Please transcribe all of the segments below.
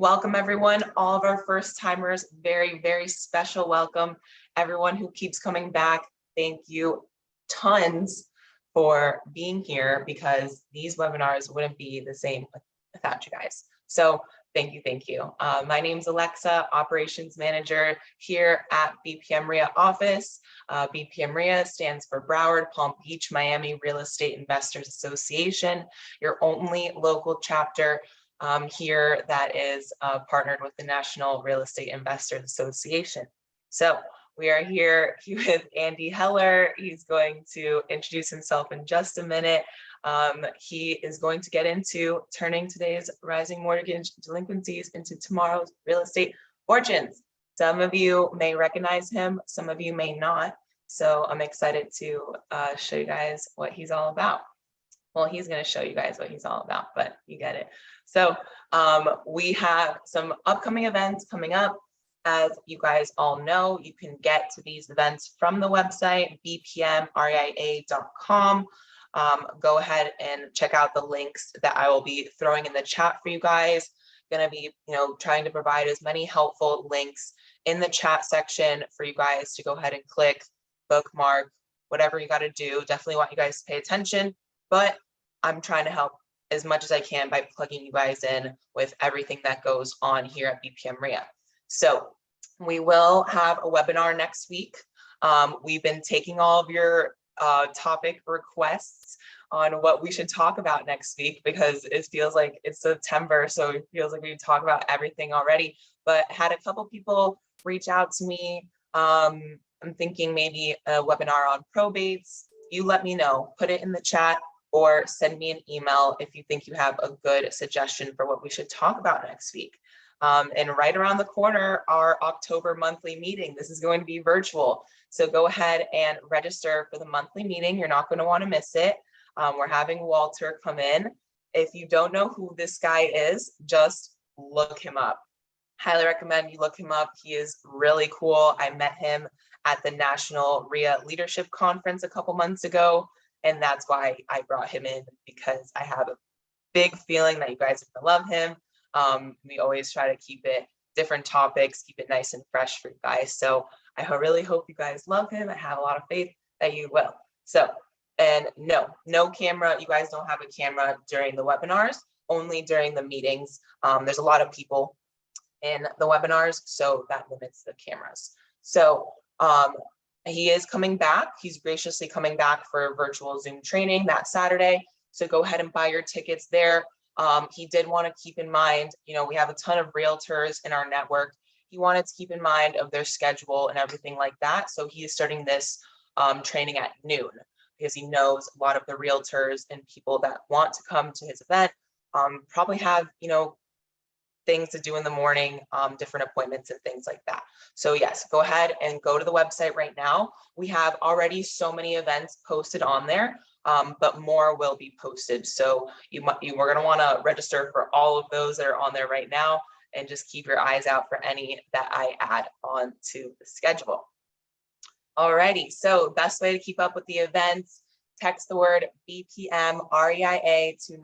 Welcome everyone, all of our first timers, very special welcome. Everyone who keeps coming back, thank you tons for being here because these webinars wouldn't be the same without you guys. So thank you. My name's Alexa, Operations Manager here at BPM RIA office. BPM RIA stands for Broward Palm Beach Miami Real Estate Investors Association, your only local chapter here that is partnered with the National Real Estate Investors Association. So we are here with Andy Heller. He's going to introduce himself in just a minute. He is going to get into turning today's rising mortgage delinquencies into tomorrow's real estate fortunes. Some of you may recognize him, some of you may not. So I'm excited to show you guys what he's all about. Well, he's going to show you guys what he's all about, but you get it. So we have some upcoming events coming up. As you guys all know, you can get to these events from the website, bpmria.com. Go ahead and check out the links that I will be throwing in the chat for you guys. Going to be, trying to provide as many helpful links in the chat section for you guys to go ahead and click, bookmark, whatever you got to do. Definitely want you guys to pay attention. But I'm trying to help as much as I can by plugging you guys in with everything that goes on here at BPM RIA. So we will have a webinar next week. We've been taking all of your topic requests on what we should talk about next week because it feels like it's September, so it feels like we talk about everything already. But had a couple people reach out to me. I'm thinking maybe a webinar on probates. You let me know, put it in the chat, or send me an email if you think you have a good suggestion for what we should talk about next week. And right around the corner, our October monthly meeting. This is going to be virtual. So go ahead and register for the monthly meeting. You're not going to want to miss it. We're having Walter come in. If you don't know who this guy is, just look him up. Highly recommend you look him up. He is really cool. I met him at the National RIA Leadership Conference a couple months ago. And that's why I brought him in, because I have a big feeling that you guys are gonna love him. We always try to keep it different topics, keep it nice and fresh for you guys. So I really hope you guys love him. I have a lot of faith that you will. So, and no camera. You guys don't have a camera during the webinars, only during the meetings. There's a lot of people in the webinars, so that limits the cameras. So he is coming back. He's graciously coming back for a virtual Zoom training that Saturday. So go ahead and buy your tickets there. He did want to keep in mind, we have a ton of realtors in our network. He wanted to keep in mind of their schedule and everything like that. So he is starting this training at noon because he knows a lot of the realtors and people that want to come to his event probably have, things to do in the morning, different appointments and things like that. So yes, go ahead and go to the website right now. We have already so many events posted on there, but more will be posted. So we're going to want to register for all of those that are on there right now, and just keep your eyes out for any that I add on to the schedule. Alrighty, so best way to keep up with the events, text the word BPM REIA to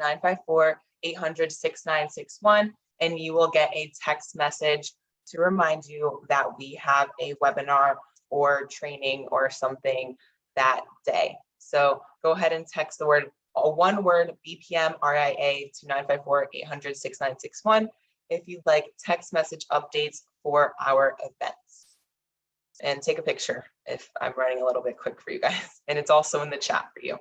954-800-6961. And you will get a text message to remind you that we have a webinar or training or something that day. So go ahead and text the one word BPM RIA to 954-800-6961 if you'd like text message updates for our events. And take a picture if I'm running a little bit quick for you guys. And it's also in the chat for you.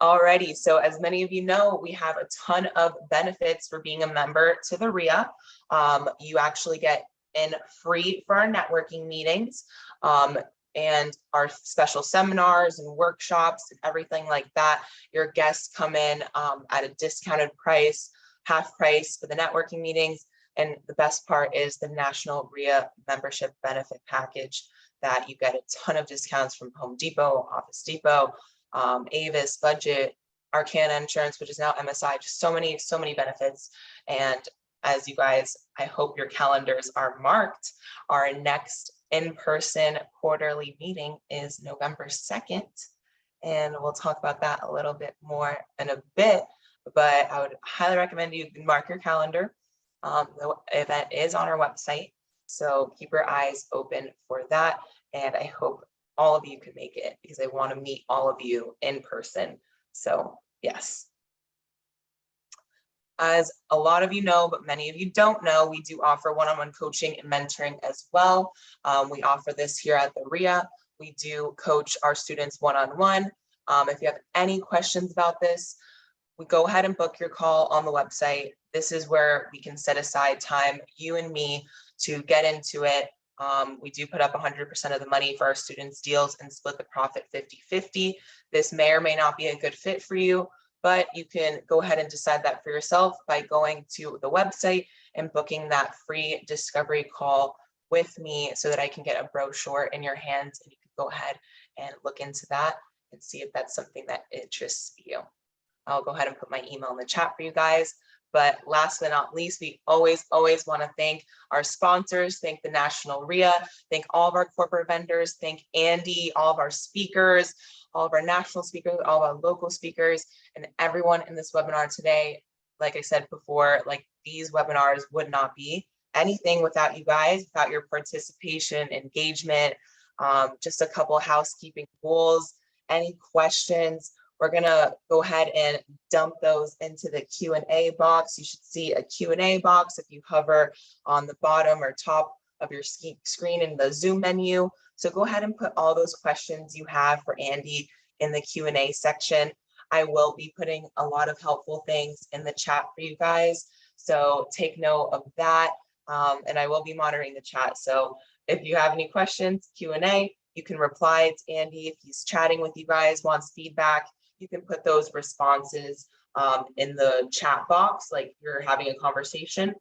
Alrighty, so as many of you know, we have a ton of benefits for being a member to the RIA. You actually get in free for our networking meetings and our special seminars and workshops and everything like that. Your guests come in at a discounted price, half price for the networking meetings. And the best part is the National RIA membership benefit package that you get a ton of discounts from Home Depot, Office Depot, Avis, Budget, Arcana Insurance, which is now MSI, just so many benefits. And as you guys, I hope your calendars are marked, our next in-person quarterly meeting is November 2nd. And we'll talk about that a little bit more in a bit, but I would highly recommend you mark your calendar. The event is on our website, so keep your eyes open for that. And I hope all of you can make it because I want to meet all of you in person. So yes. As a lot of you know, but many of you don't know, we do offer one-on-one coaching and mentoring as well. We offer this here at the RIA. We do coach our students one-on-one. If you have any questions about this, we go ahead and book your call on the website. This is where we can set aside time, you and me, to get into it. We do put up 100% of the money for our students' deals and split the profit 50-50. This may or may not be a good fit for you, but you can go ahead and decide that for yourself by going to the website and booking that free discovery call with me so that I can get a brochure in your hands and you can go ahead and look into that and see if that's something that interests you. I'll go ahead and put my email in the chat for you guys. But last but not least, we always want to thank our sponsors, thank the National RIA, thank all of our corporate vendors, thank Andy, all of our speakers, all of our national speakers, all of our local speakers, and everyone in this webinar today. Like I said before, like these webinars would not be anything without you guys, without your participation, engagement, just a couple housekeeping rules, any questions. We're gonna go ahead and dump those into the Q&A box. You should see a Q&A box if you hover on the bottom or top of your screen in the Zoom menu. So go ahead and put all those questions you have for Andy in the Q&A section. I will be putting a lot of helpful things in the chat for you guys. So take note of that. And I will be monitoring the chat. So if you have any questions, Q&A, you can reply to Andy if he's chatting with you guys, wants feedback. You can put those responses in the chat box, like you're having a conversation.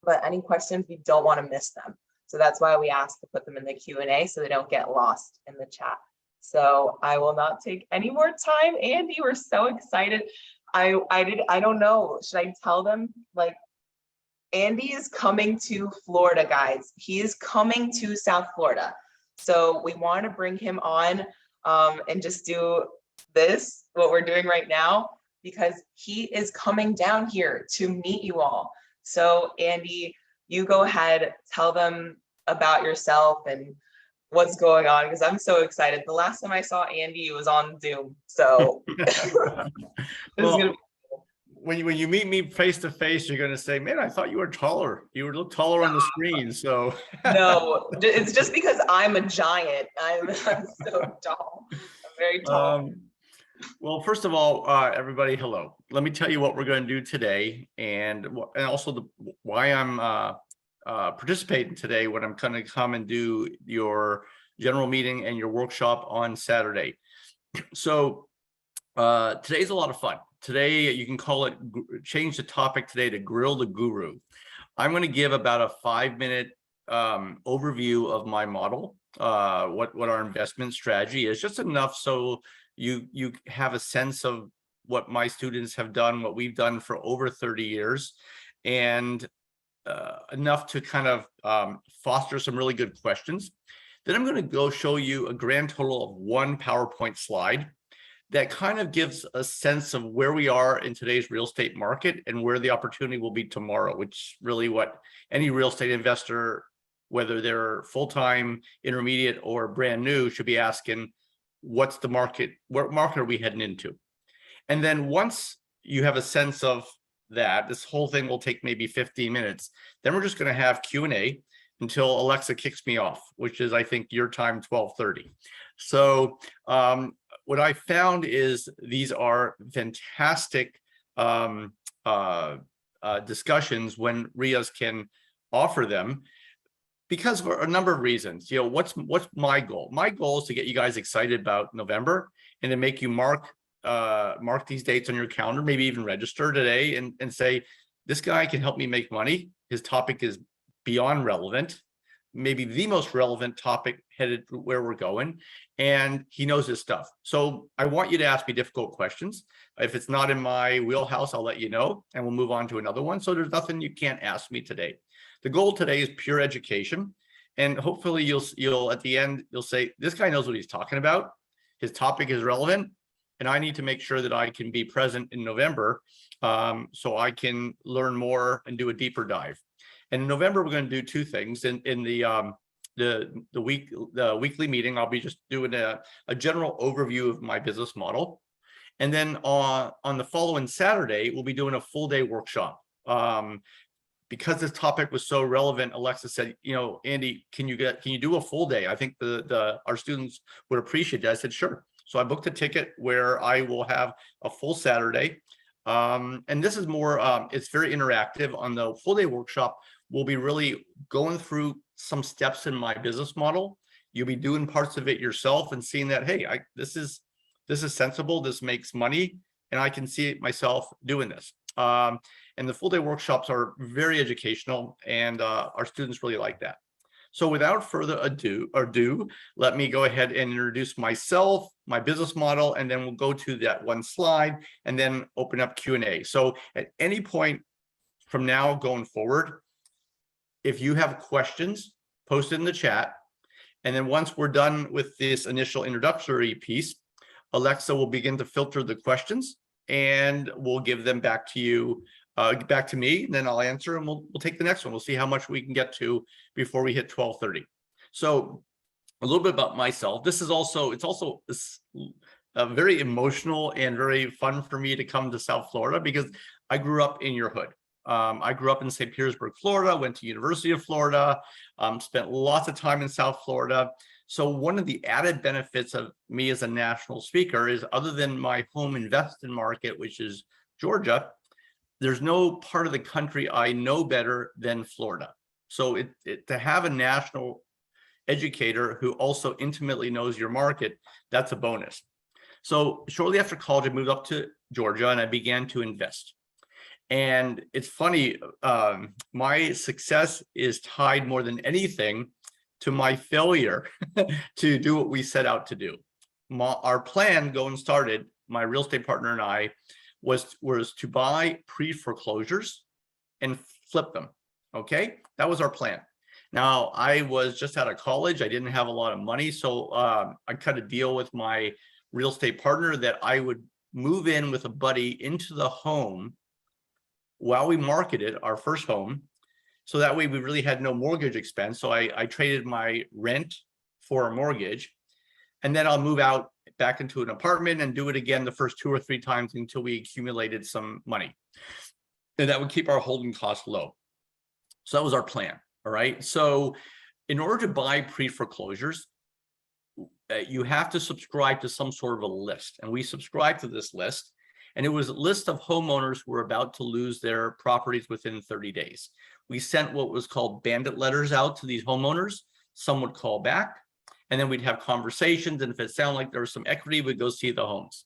But any questions, we don't want to miss them. So that's why we ask to put them in the Q&A so they don't get lost in the chat. So I will not take any more time. Andy, we're so excited. I don't know. Should I tell them? Like, Andy is coming to Florida, guys. He is coming to South Florida. So we want to bring him on and just do this, what we're doing right now, because he is coming down here to meet you all. So Andy, you go ahead, tell them about yourself and what's going on, because I'm so excited. The last time I saw Andy, it was on Zoom. So well, when you meet me face to face, you're going to say, man, I thought you were taller. You were a little taller on the screen. So no, it's just because I'm a giant. I'm so tall. I'm very tall. Well, first of all, everybody, hello. Let me tell you what we're going to do today, and also why I'm participating today when I'm going to come and do your general meeting and your workshop on Saturday. So today's a lot of fun. Today, you can call it, change the topic today to Grill the Guru. I'm going to give about a 5-minute overview of my model, what our investment strategy is, just enough so you have a sense of what my students have done, what we've done for over 30 years, and enough to kind of foster some really good questions. Then I'm going to go show you a grand total of one PowerPoint slide that kind of gives a sense of where we are in today's real estate market and where the opportunity will be tomorrow, which really what any real estate investor, whether they're full-time, intermediate, or brand new, should be asking, what's the market? What market are we heading into? And then once you have a sense of that, this whole thing will take maybe 15 minutes. Then we're just going to have Q&A until Alexa kicks me off, which is, I think, your time, 12:30. So what I found is these are fantastic discussions when RIAs can offer them, because for a number of reasons. You know, what's my goal? My goal is to get you guys excited about November and to make you mark these dates on your calendar, maybe even register today and say, this guy can help me make money. His topic is beyond relevant, maybe the most relevant topic headed where we're going, and he knows his stuff. So I want you to ask me difficult questions. If it's not in my wheelhouse, I'll let you know, and we'll move on to another one. So there's nothing you can't ask me today. The goal today is pure education, and hopefully you'll at the end, you'll say, this guy knows what he's talking about. His topic is relevant. and I need to make sure that I can be present in November, so I can learn more and do a deeper dive. And in November, we're going to do two things. In the weekly meeting, I'll be just doing a general overview of my business model. And then on the following Saturday, we'll be doing a full day workshop. Because this topic was so relevant, Alexa said, Andy, can you do a full day? I think our students would appreciate that. I said, sure. So I booked a ticket where I will have a full Saturday. And this is more, it's very interactive. On the full day workshop, we'll be really going through some steps in my business model. You'll be doing parts of it yourself and seeing that, hey, this is sensible, this makes money, and I can see it myself doing this. And the full day workshops are very educational, and our students really like that. So without further ado, let me go ahead and introduce myself, my business model, and then we'll go to that one slide and then open up Q&A. So at any point from now going forward, if you have questions, post it in the chat. And then once we're done with this initial introductory piece, Alexa will begin to filter the questions and we'll give them back to you, back to me, and then I'll answer and we'll take the next one. We'll see how much we can get to before we hit 12:30. So a little bit about myself. It's also very emotional and very fun for me to come to South Florida because I grew up in your hood. I grew up in St. Petersburg, Florida, went to University of Florida, spent lots of time in South Florida. So one of the added benefits of me as a national speaker is, other than my home invested market, which is Georgia, there's no part of the country I know better than Florida. So to have a national educator who also intimately knows your market, that's a bonus. So shortly after college, I moved up to Georgia and I began to invest. And it's funny, my success is tied more than anything to my failure to do what we set out to do. Our plan going started, my real estate partner and I, was to buy pre-foreclosures and flip them. Okay, that was our plan. Now, I was just out of college. I didn't have a lot of money. So I cut a deal with my real estate partner that I would move in with a buddy into the home while we marketed our first home. So that way we really had no mortgage expense. So I traded my rent for a mortgage, and then I'll move out back into an apartment and do it again the first 2 or 3 times until we accumulated some money. And that would keep our holding costs low. So that was our plan. All right. So in order to buy pre-foreclosures, you have to subscribe to some sort of a list. And we subscribed to this list. And it was a list of homeowners who were about to lose their properties within 30 days. We sent what was called bandit letters out to these homeowners. Some would call back, and then we'd have conversations. And if it sounded like there was some equity, we'd go see the homes.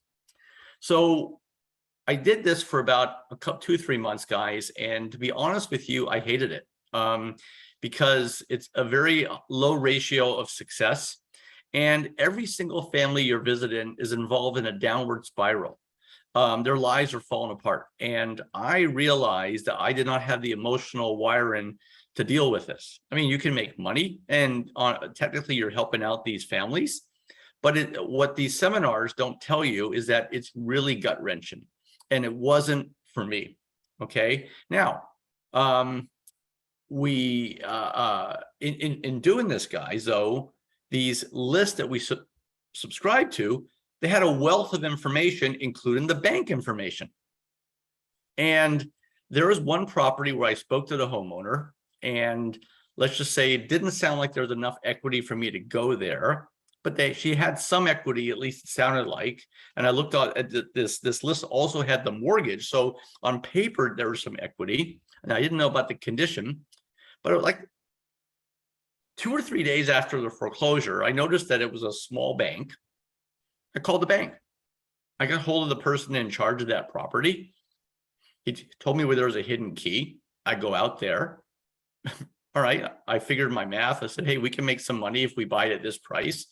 So I did this for about 2-3 months, guys. And to be honest with you, I hated it because it's a very low ratio of success. And every single family you're visiting is involved in a downward spiral. Their lives are falling apart. And I realized that I did not have the emotional wiring to deal with this. I mean, you can make money and technically you're helping out these families, but what these seminars don't tell you is that it's really gut wrenching, and it wasn't for me. Okay. Now, in doing this, guys, though, these lists that we subscribe to, they had a wealth of information, including the bank information. And there was one property where I spoke to the homeowner, and let's just say it didn't sound like there was enough equity for me to go there, but she had some equity, at least it sounded like. And I looked at this list also had the mortgage. So on paper, there was some equity, and I didn't know about the condition, but like 2 or 3 days after the foreclosure, I noticed that it was a small bank. I called the bank. I got hold of the person in charge of that property. He told me where there was a hidden key. I go out there. All right. I figured my math. I said, hey, we can make some money if we buy it at this price.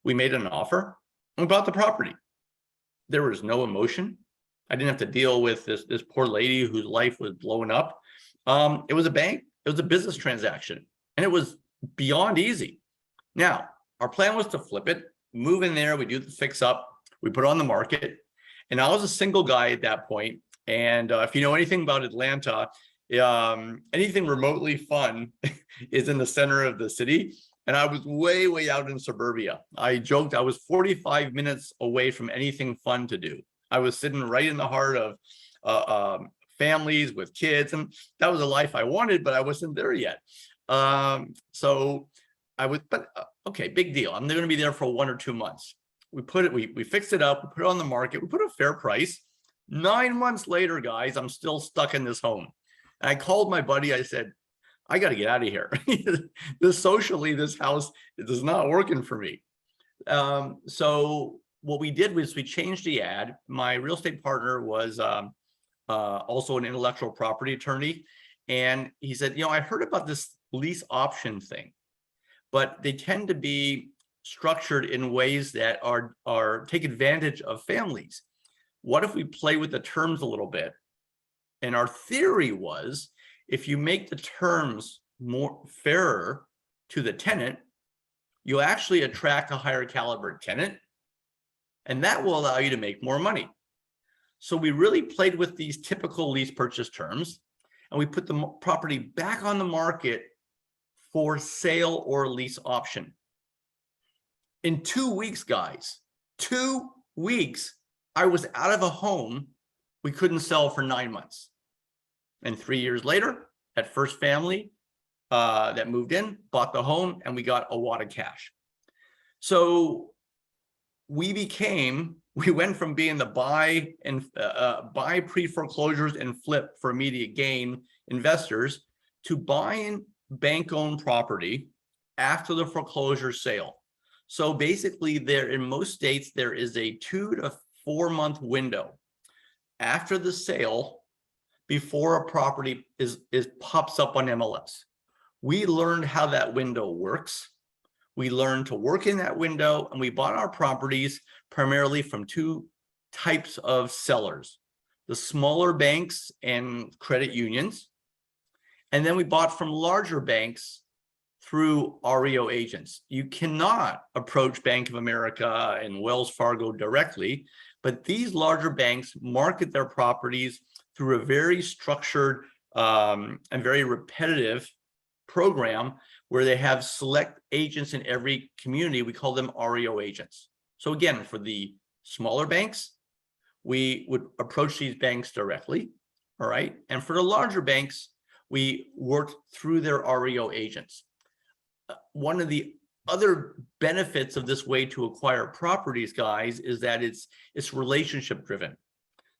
We made an offer. We bought the property. There was no emotion. I didn't have to deal with this poor lady whose life was blowing up. It was a bank. It was a business transaction. And it was beyond easy. Now, our plan was to flip it, move in there, we do the fix up. We put it on the market, and I was a single guy at that point. And if you know anything about Atlanta, anything remotely fun is in the center of the city. And I was way, way out in suburbia. I joked I was 45 minutes away from anything fun to do. I was sitting right in the heart of families with kids, and that was a life I wanted, but I wasn't there yet. So I was, but okay, big deal. I'm going to be there for 1 or 2 months. We fixed it up, we put it on the market, we put a fair price. 9 months later, guys, I'm still stuck in this home. And I called my buddy, I said, I got to get out of here. Socially, this house is not working for me. So what we did was we changed the ad. My real estate partner was also an intellectual property attorney. And he said, you know, I heard about this lease option thing, but they tend to be structured in ways that are take advantage of families. What if we play with the terms a little bit? And our theory was, if you make the terms more fairer to the tenant, you'll actually attract a higher caliber tenant, and that will allow you to make more money. So we really played with these typical lease purchase terms, and we put the property back on the market for sale or lease option. In 2 weeks, guys, 2 weeks, I was out of a home we couldn't sell for 9 months. And 3 years later, that first family that moved in, bought the home, and we got a wad of cash. So we went from being the buy pre-foreclosures and flip for immediate gain investors to buying bank-owned property after the foreclosure sale. So basically, there in most states, there is a 2 to 4 month window after the sale before a property is pops up on MLS. We learned how that window works. We learned to work in that window, and we bought our properties primarily from 2 types of sellers: the smaller banks and credit unions. And then we bought from larger banks through REO agents. You cannot approach Bank of America and Wells Fargo directly, but these larger banks market their properties through a very structured and very repetitive program where they have select agents in every community. We call them REO agents. So again, for the smaller banks, we would approach these banks directly, all right? And for the larger banks, we worked through their REO agents. One of the other benefits of this way to acquire properties, guys, is that it's relationship driven.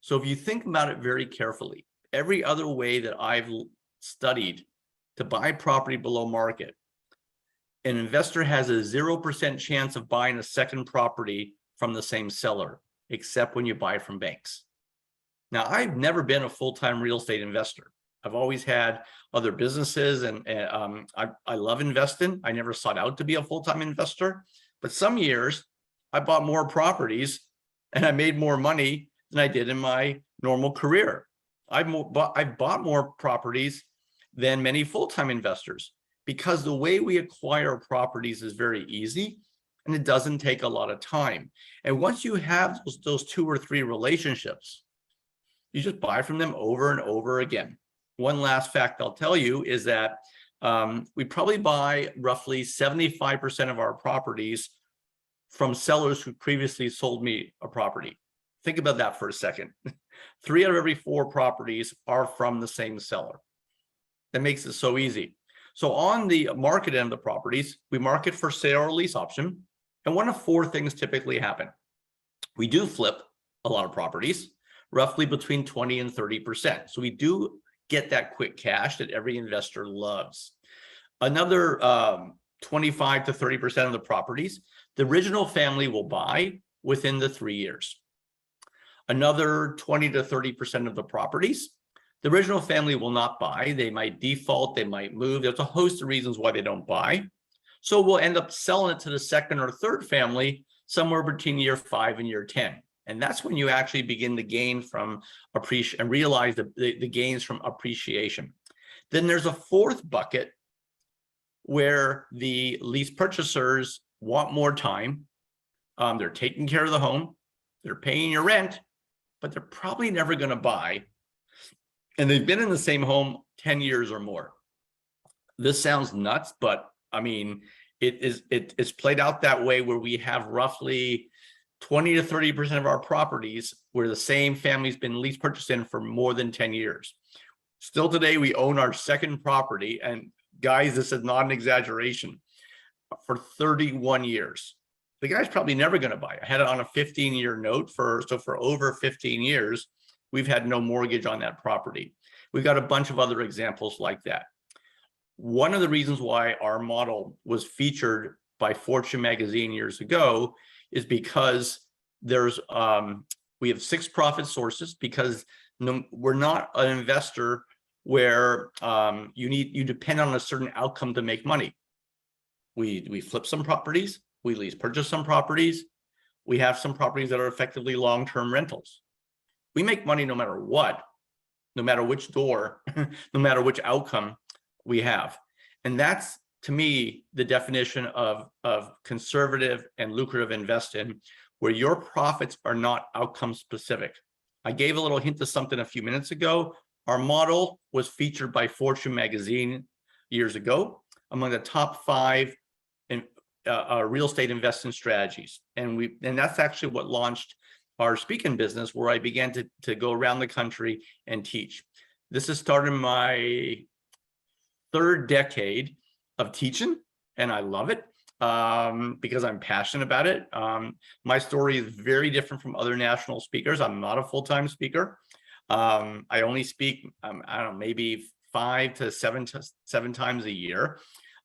So if you think about it very carefully, every other way that I've studied to buy property below market, an investor has a 0% chance of buying a second property from the same seller, except when you buy from banks. Now, I've never been a full-time real estate investor. I've always had other businesses, and I love investing. I never sought out to be a full-time investor, but some years I bought more properties and I made more money than I did in my normal career. I've bought more properties than many full-time investors because the way we acquire properties is very easy and it doesn't take a lot of time. And once you have those 2 or 3 relationships, you just buy from them over and over again. One last fact I'll tell you is that we probably buy roughly 75% of our properties from sellers who previously sold me a property. Think about that for a second. 3 out of every 4 properties are from the same seller. That makes it so easy. So on the market end of the properties, we market for sale or lease option. And one of 4 things typically happen. We do flip a lot of properties, roughly between 20 and 30%. So we do get that quick cash that every investor loves. Another 25 to 30% of the properties, the original family will buy within the 3 years. Another 20 to 30% of the properties, the original family will not buy. They might default, they might move. There's a host of reasons why they don't buy. So we'll end up selling it to the second or third family somewhere between year 5 and year 10. And that's when you actually begin to gain from appreciation and realize the gains from appreciation. Then there's a 4th bucket where the lease purchasers want more time. They're taking care of the home. they're paying your rent, but they're probably never going to buy. And they've been in the same home 10 years or more. This sounds nuts, but I mean, it's played out that way, where we have roughly 20 to 30% of our properties where the same family's been lease purchased in for more than 10 years. Still today, we own our second property, and guys, this is not an exaggeration, for 31 years. The guy's probably never going to buy. I had it on a 15-year note for over 15 years, we've had no mortgage on that property. We've got a bunch of other examples like that. One of the reasons why our model was featured by Fortune magazine years ago is because we have 6 profit sources, because we're not an investor where you depend on a certain outcome to make money. We flip some properties, we lease purchase some properties, we have some properties that are effectively long-term rentals. We make money no matter what, no matter which door, no matter which outcome we have. And that's, to me, the definition of conservative and lucrative investing, where your profits are not outcome specific. I gave a little hint to something a few minutes ago. Our model was featured by Fortune magazine years ago among the top 5 real estate investing strategies. And that's actually what launched our speaking business, where I began to go around the country and teach. This has started my 3rd decade of teaching, and I love it because I'm passionate about it. My story is very different from other national speakers. I'm not a full-time speaker. I only speak, I don't know, maybe 5 to 7 times a year.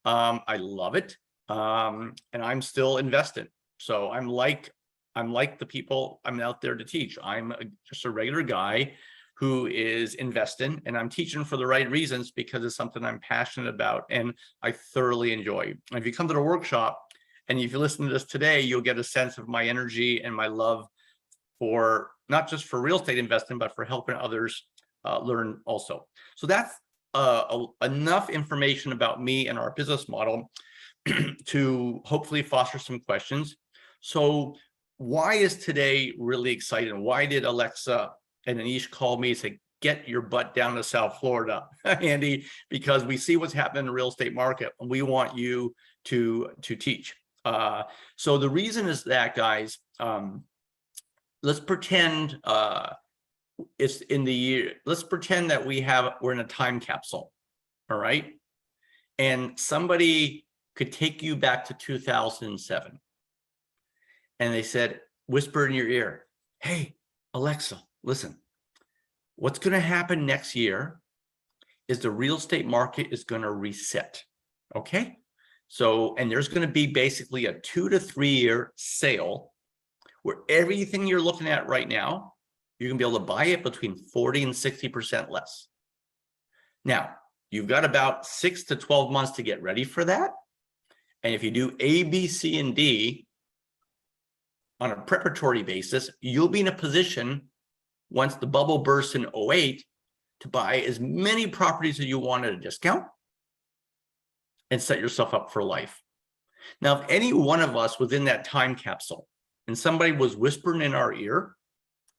I love it, and I'm still invested. So I'm like the people I'm out there to teach. I'm just a regular guy who is investing, and I'm teaching for the right reasons, because it's something I'm passionate about and I thoroughly enjoy. And if you come to the workshop and if you listen to this today, you'll get a sense of my energy and my love for not just for real estate investing, but for helping others learn also. So that's enough information about me and our business model to hopefully foster some questions. So why is today really exciting? Why did Alexa and Anish call me and say, get your butt down to South Florida, Andy, because we see what's happening in the real estate market and we want you to teach. So the reason is that, guys, let's pretend it's in the year, let's pretend that we're in a time capsule, all right? And somebody could take you back to 2007. And they said, whisper in your ear, hey, Alexa, listen, what's going to happen next year is the real estate market is going to reset. Okay. So, and there's going to be basically a 2 to 3 year sale where everything you're looking at right now, you're going to be able to buy it between 40 and 60% less. Now, you've got about 6 to 12 months to get ready for that. And if you do A, B, C, and D on a preparatory basis, you'll be in a position once the bubble bursts in 08 to buy as many properties as you want at a discount and set yourself up for life. Now, if any one of us was in that time capsule and somebody was whispering in our ear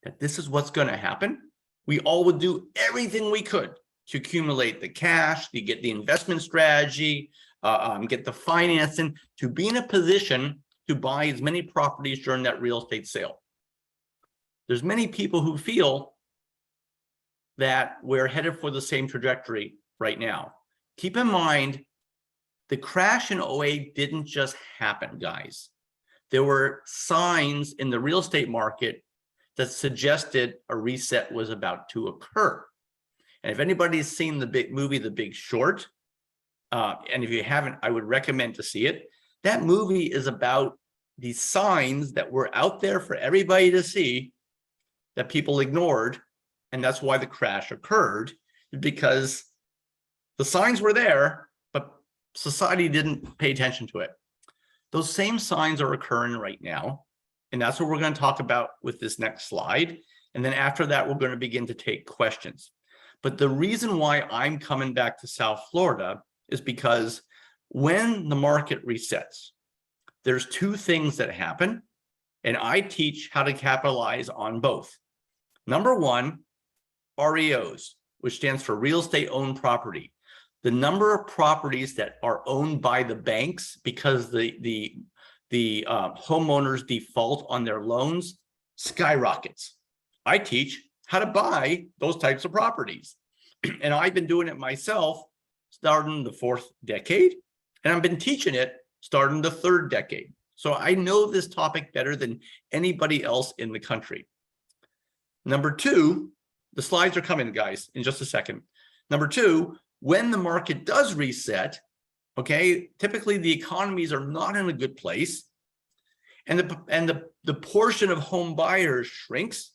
that this is what's going to happen, we all would do everything we could to accumulate the cash, to get the investment strategy, get the financing, to be in a position to buy as many properties during that real estate sale. There's many people who feel that we're headed for the same trajectory right now. Keep in mind, the crash in 08 didn't just happen, guys. There were signs in the real estate market that suggested a reset was about to occur. And if anybody's seen the big movie, The Big Short, and if you haven't, I would recommend to see it. That movie is about these signs that were out there for everybody to see that people ignored. And that's why the crash occurred, because the signs were there, but society didn't pay attention to it. Those same signs are occurring right now. And that's what we're going to talk about with this next slide. And then after that, we're going to begin to take questions. But the reason why I'm coming back to South Florida is because when the market resets, there's 2 things that happen. and I teach how to capitalize on both. Number one, REOs, which stands for real estate owned property. The number of properties that are owned by the banks because the homeowners default on their loans skyrockets. I teach how to buy those types of properties. And I've been doing it myself starting the 4th decade, and I've been teaching it starting the 3rd decade. So I know this topic better than anybody else in the country. Number two, the slides are coming, guys, in just a second. Number two, when the market does reset, okay, typically the economies are not in a good place, and the portion of home buyers shrinks,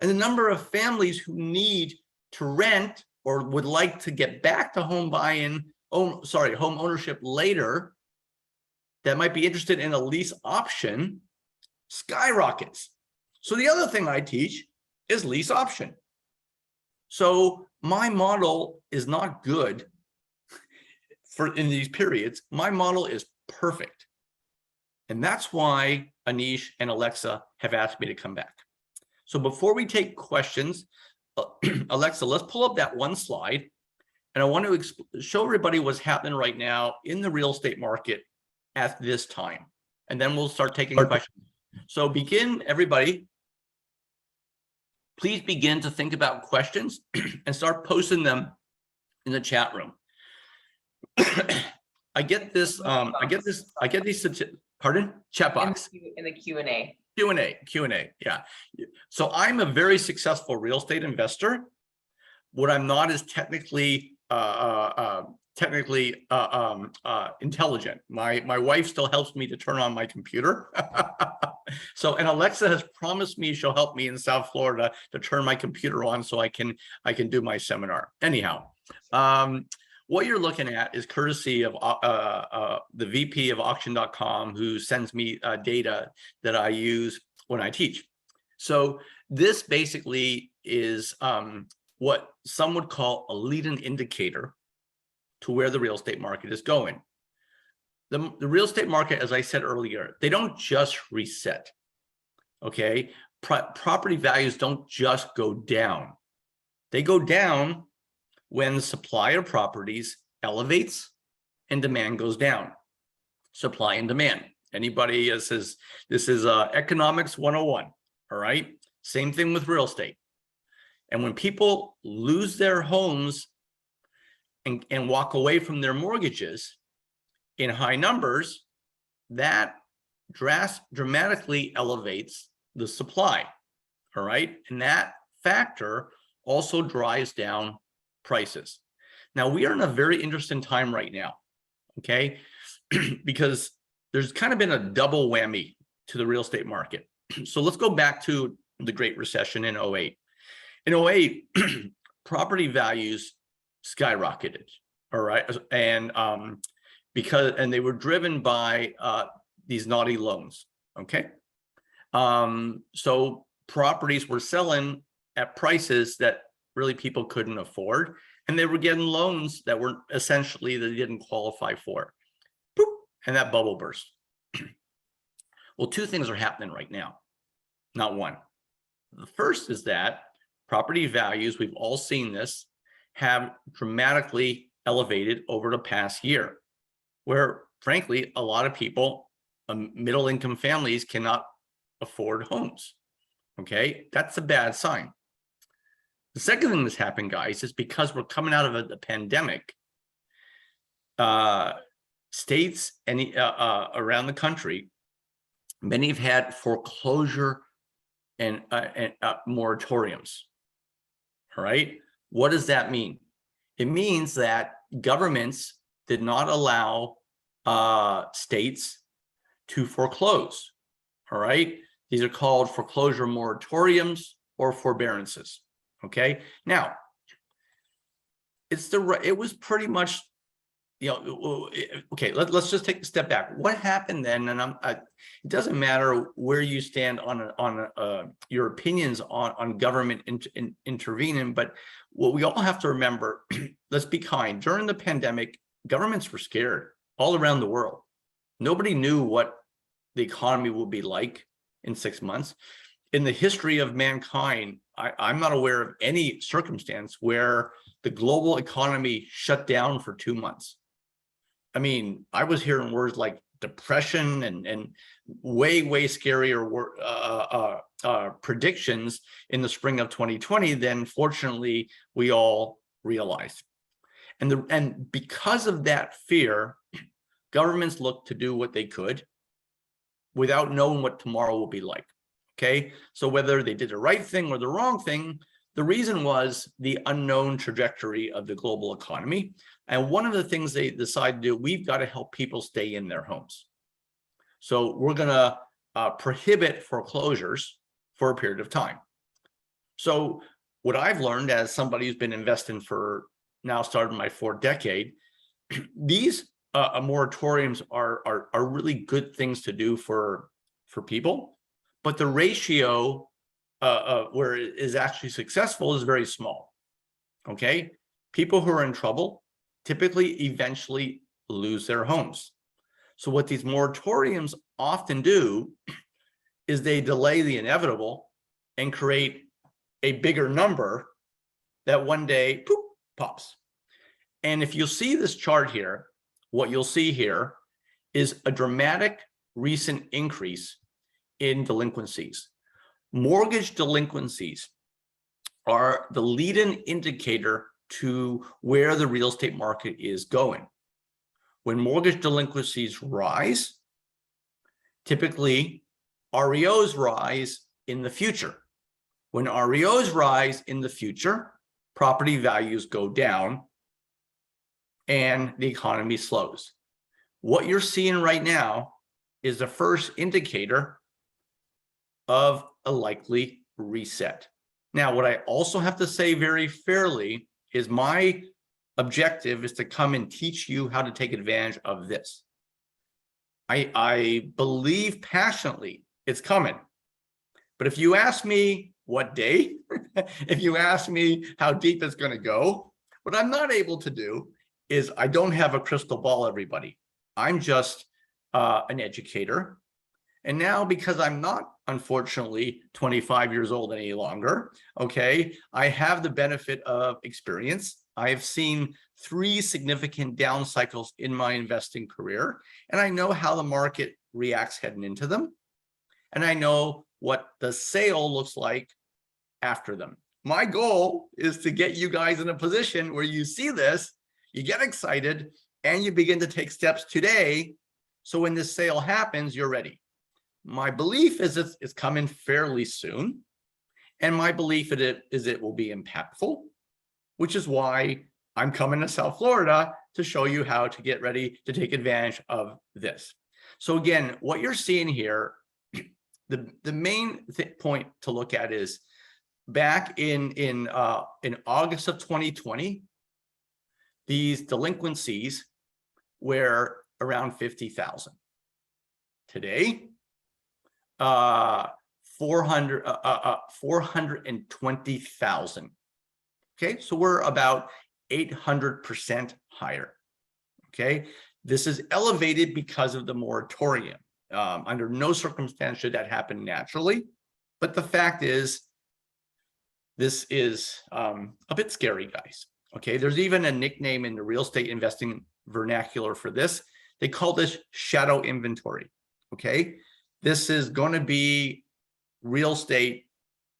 and the number of families who need to rent or would like to get back to home ownership later that might be interested in a lease option skyrockets. So the other thing I teach is lease option. So my model is not good for in these periods. My model is perfect. And that's why Anish and Alexa have asked me to come back. So before we take questions, Alexa, let's pull up that one slide. And I want to show everybody what's happening right now in the real estate market at this time. And then we'll start taking questions. So begin, everybody. Please begin to think about questions and start posting them in the chat room. I get these, pardon? Chat box. In the Q&A. Q&A, yeah. So I'm a very successful real estate investor. What I'm not is technically intelligent. My wife still helps me to turn on my computer. So, and Alexa has promised me she'll help me in South Florida to turn my computer on so I can do my seminar. Anyhow, what you're looking at is courtesy of the VP of auction.com, who sends me data that I use when I teach. So this basically is what some would call a leading indicator to where the real estate market is going. The real estate market, as I said earlier, they don't just reset, okay? Property values don't just go down. They go down when the supply of properties elevates and demand goes down. Supply and demand. Anybody says this is economics 101, all right? Same thing with real estate. And when people lose their homes and walk away from their mortgages in high numbers, that dramatically elevates the supply, all right? And that factor also drives down prices. Now, we are in a very interesting time right now, okay? Because there's kind of been a double whammy to the real estate market. So let's go back to the Great Recession in 08. In 08, property values skyrocketed, all right? And they were driven by these naughty loans, okay? So properties were selling at prices that really people couldn't afford, and they were getting loans that were essentially they didn't qualify for. Boop, and that bubble burst. Well, two things are happening right now, not one. The first is that property values, we've all seen this, have dramatically elevated over the past year, where frankly, a lot of people, middle-income families, cannot afford homes, okay? That's a bad sign. The second thing that's happened, guys, is because we're coming out of the pandemic, states and around the country, many have had foreclosure and moratoriums, all right? What does that mean? It means that governments did not allow states to foreclose, all right? These are called foreclosure moratoriums or forbearances, okay? Now, it was pretty much, okay, let's just take a step back. What happened then? And it doesn't matter where you stand on your opinions on government intervening, but what we all have to remember, let's be kind. During the pandemic, governments were scared all around the world. Nobody knew what the economy would be like. in 6 months. In the history of mankind, I'm not aware of any circumstance where the global economy shut down for 2 months. I mean, I was hearing words like depression and way scarier predictions in the spring of 2020 than fortunately we all realized. And because of that fear, governments looked to do what they could without knowing what tomorrow will be like. Okay, so whether they did the right thing or the wrong thing, the reason was the unknown trajectory of the global economy. And one of the things they decided to do, we've got to help people stay in their homes. So we're going to prohibit foreclosures for a period of time. So what I've learned as somebody who's been investing for now starting my 4th decade, these moratoriums are really good things to do for people, but the ratio where it is actually successful is very small. Okay, people who are in trouble typically eventually lose their homes. So what these moratoriums often do is they delay the inevitable and create a bigger number that one day poof, pops. And if you'll see this chart here, what you'll see here is a dramatic recent increase in delinquencies. Mortgage delinquencies are the leading indicator to where the real estate market is going. When mortgage delinquencies rise, typically REOs rise in the future. When REOs rise in the future, property values go down and the economy slows. What you're seeing right now is the first indicator of a likely reset. Now, what I also have to say very fairly is my objective is to come and teach you how to take advantage of this. I believe passionately it's coming. But if you ask me what day, if you ask me how deep it's going to go, what I'm not able to do is I don't have a crystal ball, everybody. I'm just an educator. And now, because I'm not, unfortunately, 25 years old any longer, okay, I have the benefit of experience. I have seen 3 significant down cycles in my investing career, and I know how the market reacts heading into them. And I know what the sale looks like after them. My goal is to get you guys in a position where you see this, you get excited, and you begin to take steps today. So when this sale happens, you're ready. My belief is it's coming fairly soon. And my belief is it will be impactful, which is why I'm coming to South Florida to show you how to get ready to take advantage of this. So again, what you're seeing here, the main point to look at is back in August of 2020, these delinquencies were around 50,000. Today, 420,000. Okay, so we're about 800% higher. Okay, this is elevated because of the moratorium. Under no circumstance should that happen naturally, but the fact is, this is a bit scary, guys. Okay, there's even a nickname in the real estate investing vernacular for this. They call this shadow inventory. Okay, this is going to be real estate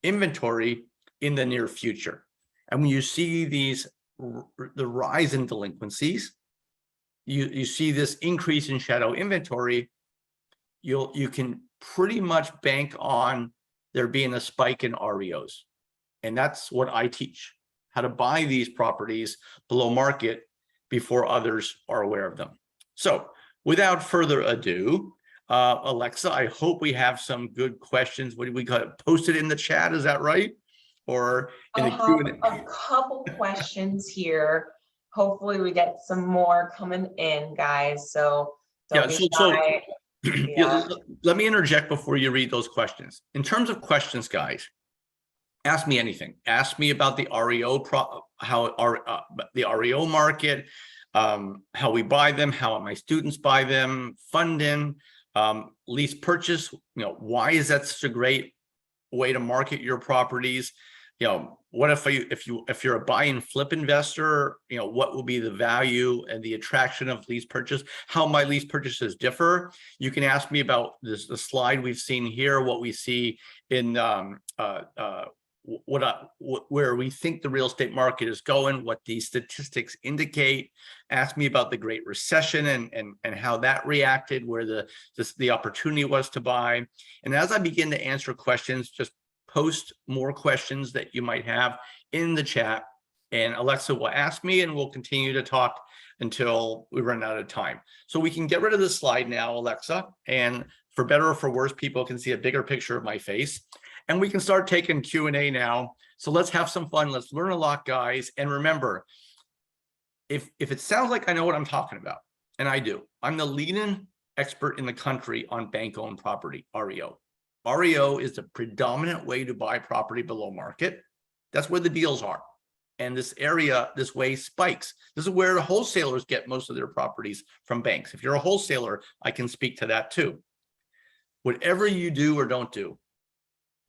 inventory in the near future. And when you see the rise in delinquencies, you see this increase in shadow inventory, you can pretty much bank on there being a spike in REOs. And that's what I teach, how to buy these properties below market before others are aware of them. So without further ado, Alexa, I hope we have some good questions. What do we got posted in the chat? Is that right? Or in the Q&A? A couple questions here. Hopefully we get some more coming in, guys. So don't be shy. Yeah. Let me interject before you read those questions. In terms of questions, guys, ask me anything. Ask me about the REO the REO market, how we buy them, how my students buy them, funding, Lease purchase, why is that such a great way to market your properties? What if you're a buy and flip investor, what will be the value and the attraction of lease purchase? How might lease purchases differ? You can ask me about this, the slide we've seen here, what we see in where we think the real estate market is going, what these statistics indicate. Ask me about the Great Recession and how that reacted, where the opportunity was to buy. And as I begin to answer questions, just post more questions that you might have in the chat, and Alexa will ask me, and we'll continue to talk until we run out of time. So we can get rid of this slide now, Alexa, and for better or for worse, people can see a bigger picture of my face, and we can start taking Q&A now. So let's have some fun. Let's learn a lot, guys. And remember, if it sounds like I know what I'm talking about, and I do, I'm the leading expert in the country on bank-owned property, REO. REO is the predominant way to buy property below market. That's where the deals are. And this area, this way spikes. This is where the wholesalers get most of their properties from banks. If you're a wholesaler, I can speak to that too. Whatever you do or don't do,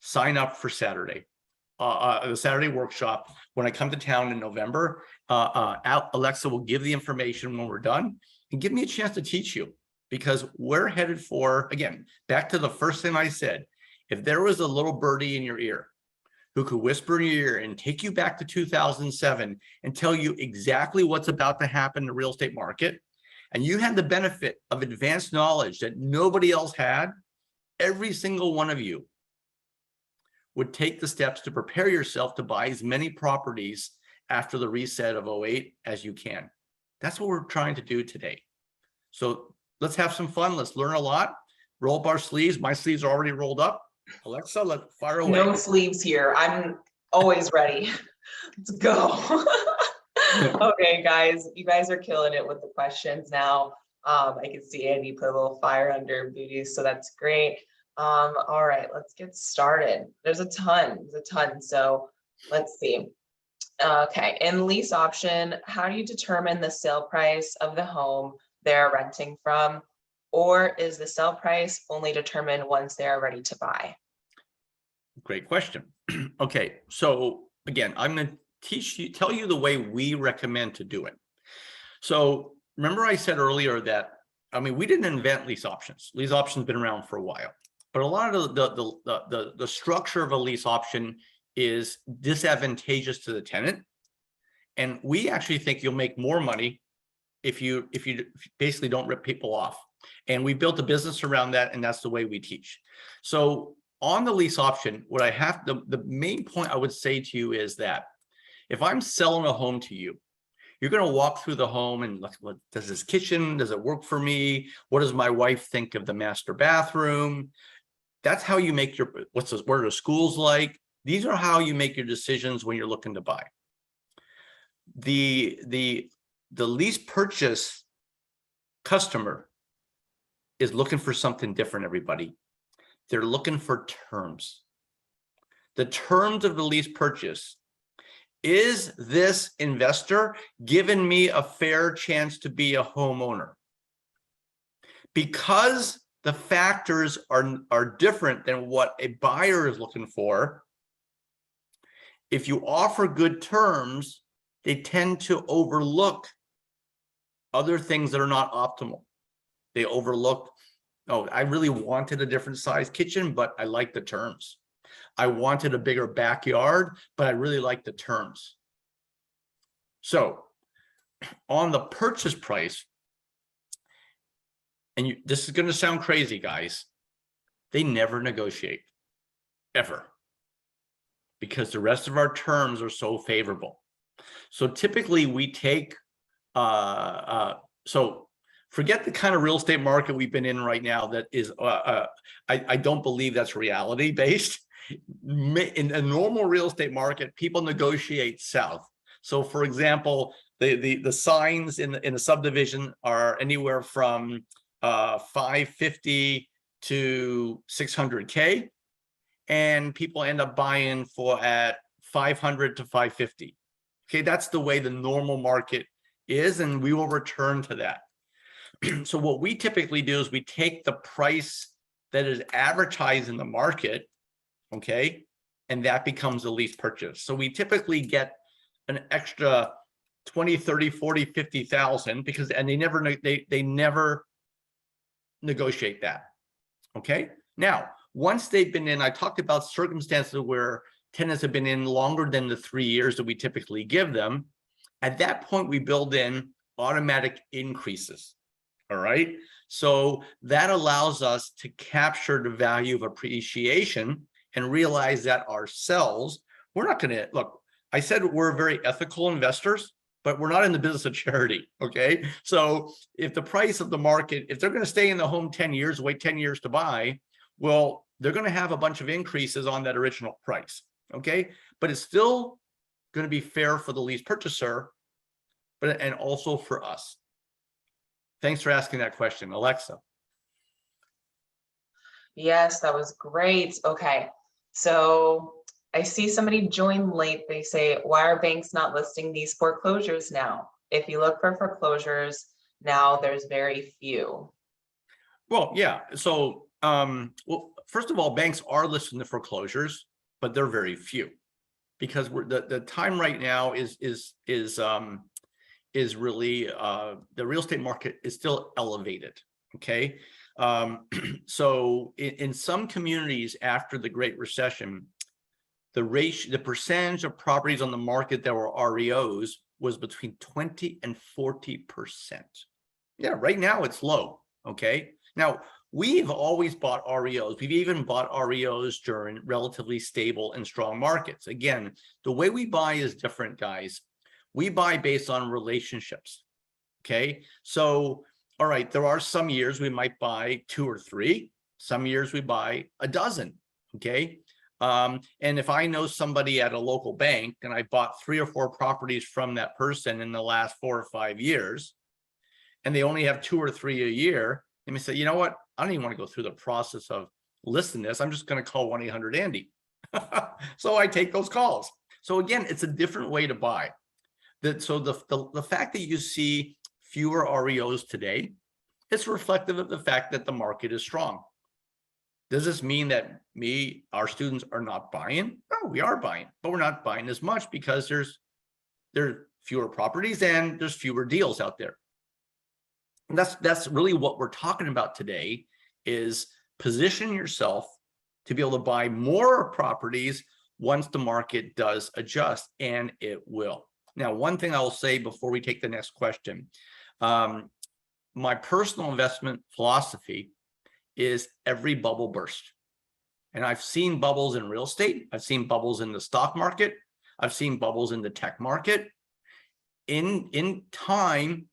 sign up for Saturday, the Saturday workshop. When I come to town in November, Alexa will give the information when we're done and give me a chance to teach you. Because we're headed for, again, back to the first thing I said, if there was a little birdie in your ear who could whisper in your ear and take you back to 2007 and tell you exactly what's about to happen in the real estate market, and you had the benefit of advanced knowledge that nobody else had, every single one of you would take the steps to prepare yourself to buy as many properties after the reset of 08 as you can. That's what we're trying to do today. So let's have some fun. Let's learn a lot. Roll up our sleeves. My sleeves are already rolled up. Alexa, let's fire away. No sleeves here. I'm always ready. Let's go. Okay, guys, you guys are killing it with the questions now. I can see Andy put a little fire under booties, so that's great. All right, let's get started. There's a ton. So let's see. Okay, in lease option, how do you determine the sale price of the home they're renting from, or is the sale price only determined once they are ready to buy? Great question. Okay, so again, I'm going to tell you the way we recommend to do it. So remember I said earlier that, we didn't invent lease options. Lease options been around for a while, but a lot of the structure of a lease option is disadvantageous to the tenant. And we actually think you'll make more money if you basically don't rip people off. And we built a business around that, and that's the way we teach. So on the lease option, what I have, the main point I would say to you is that if I'm selling a home to you, you're going to walk through the home and look, what does this kitchen, does it work for me? What does my wife think of the master bathroom? That's how you make your, what are the schools like? These are how you make your decisions when you're looking to buy. The lease purchase customer is looking for something different, everybody. They're looking for terms. The terms of the lease purchase. Is this investor giving me a fair chance to be a homeowner? Because the factors are different than what a buyer is looking for. If you offer good terms, they tend to overlook other things that are not optimal. They overlook, oh, I really wanted a different size kitchen, but I like the terms. I wanted a bigger backyard, but I really like the terms. So on the purchase price, and this is going to sound crazy, guys, they never negotiate, ever, because the rest of our terms are so favorable. So typically we take, so forget the kind of real estate market we've been in right now that is, I don't believe that's reality based. In a normal real estate market, people negotiate south. So for example, the signs in the subdivision are anywhere from 550 to 600K, and people end up buying for at 500 to 550. Okay, that's the way the normal market is, and we will return to that. So what we typically do is we take the price that is advertised in the market, okay, and that becomes the lease purchase. So we typically get an extra 20, 30, 40, 50,000 because, and they never negotiate that. Okay. Now, once they've been in, I talked about circumstances where tenants have been in longer than the 3 years that we typically give them. At that point, we build in automatic increases. All right. So that allows us to capture the value of appreciation and realize that ourselves, we're not going to look. I said we're very ethical investors, but we're not in the business of charity. Okay. So if the price of the market, if they're going to stay in the home 10 years, wait 10 years to buy, well, they're going to have a bunch of increases on that original price. Okay. But it's still going to be fair for the lease purchaser, but and also for us. Thanks for asking that question, Alexa. Yes, that was great. Okay, so I see somebody join late. They say, why are banks not listing these foreclosures now? If you look for foreclosures now, there's very few. Well, yeah. So, well, first of all, banks are listing the foreclosures, but they're very few because the time right now is really the real estate market is still elevated. Okay. So in some communities after the Great Recession, the percentage of properties on the market that were REOs was between 20 and 40%. Yeah, right now it's low. Okay. Now we've always bought REOs. We've even bought REOs during relatively stable and strong markets. Again, the way we buy is different, guys. We buy based on relationships. Okay. So, all right, there are some years we might buy 2 or 3. Some years we buy a dozen. Okay. And if I know somebody at a local bank and I bought 3 or 4 properties from that person in the last 4 or 5 years, and they only have 2 or 3 a year, let me say, you know what? I don't even want to go through the process of listing this. I'm just going to call 1-800-ANDY. So I take those calls. So again, it's a different way to buy. So the fact that you see fewer REOs today, it's reflective of the fact that the market is strong. Does this mean that our students are not buying? No, we are buying, but we're not buying as much because there are fewer properties and there's fewer deals out there. And that's really what we're talking about today is position yourself to be able to buy more properties once the market does adjust, and it will. Now, one thing I'll say before we take the next question, my personal investment philosophy is every bubble burst. And I've seen bubbles in real estate. I've seen bubbles in the stock market. I've seen bubbles in the tech market. In time,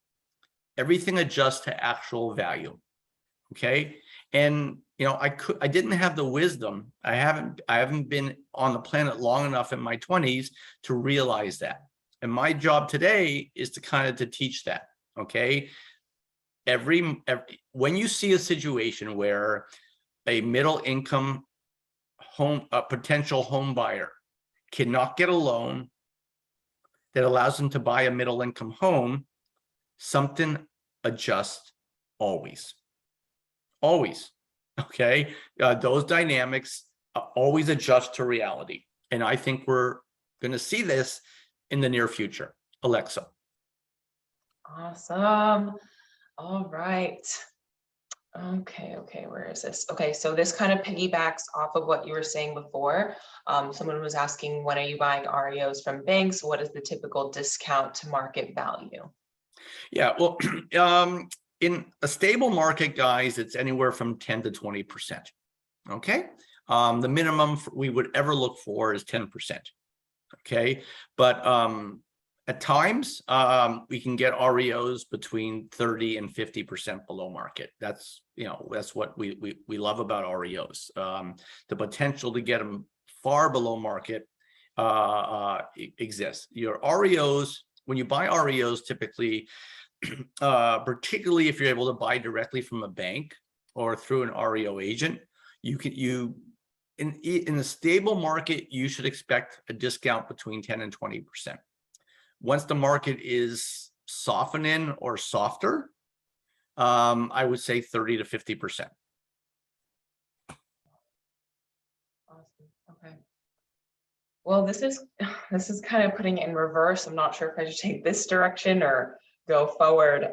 everything adjusts to actual value. Okay. And I didn't have the wisdom. I haven't been on the planet long enough in my 20s to realize that. And my job today is to kind of to teach that. Okay. When you see a situation where a middle income a potential home buyer cannot get a loan that allows them to buy a middle income home, something adjusts always. Okay. Those dynamics always adjust to reality. And I think we're going to see this in the near future. Alexa. Awesome. All right. Okay, where is this? Okay, so this kind of piggybacks off of what you were saying before. Someone was asking, when are you buying REOs from banks? What is the typical discount to market value? Yeah, well, in a stable market, guys, it's anywhere from 10 to 20%. Okay. The minimum we would ever look for is 10%. Okay. But at times, we can get REOs between 30 and 50% below market. That's what we love about REOs. The potential to get them far below market exists. Your REOs, when you buy REOs, typically, particularly if you're able to buy directly from a bank or through an REO agent, in a stable market, you should expect a discount between 10 and 20%. Once the market is softening or softer, I would say 30 to 50%. Awesome. Okay. Well, this is kind of putting it in reverse. I'm not sure if I should take this direction or go forward.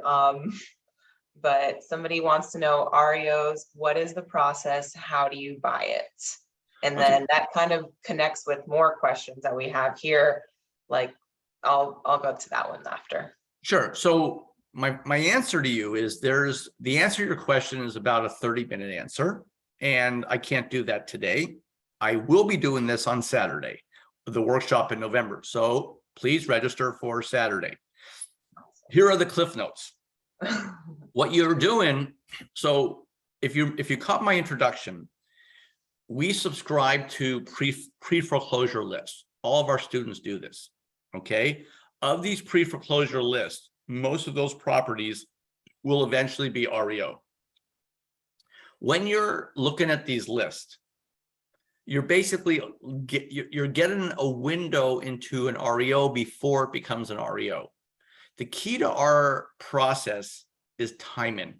But somebody wants to know REOs, what is the process? How do you buy it? And Okay. then that kind of connects with more questions that we have here. Like, I'll go to that one after. Sure. So my answer to you is the answer to your question is about a 30-minute answer, and I can't do that today. I will be doing this on Saturday, the workshop in November. So please register for Saturday. Here are the cliff notes. What you're doing. So if you caught my introduction, we subscribe to pre-foreclosure lists. All of our students do this. Okay. Of these pre-foreclosure lists, most of those properties will eventually be REO. When you're looking at these lists, you're basically you're getting a window into an REO before it becomes an REO. The key to our process is timing.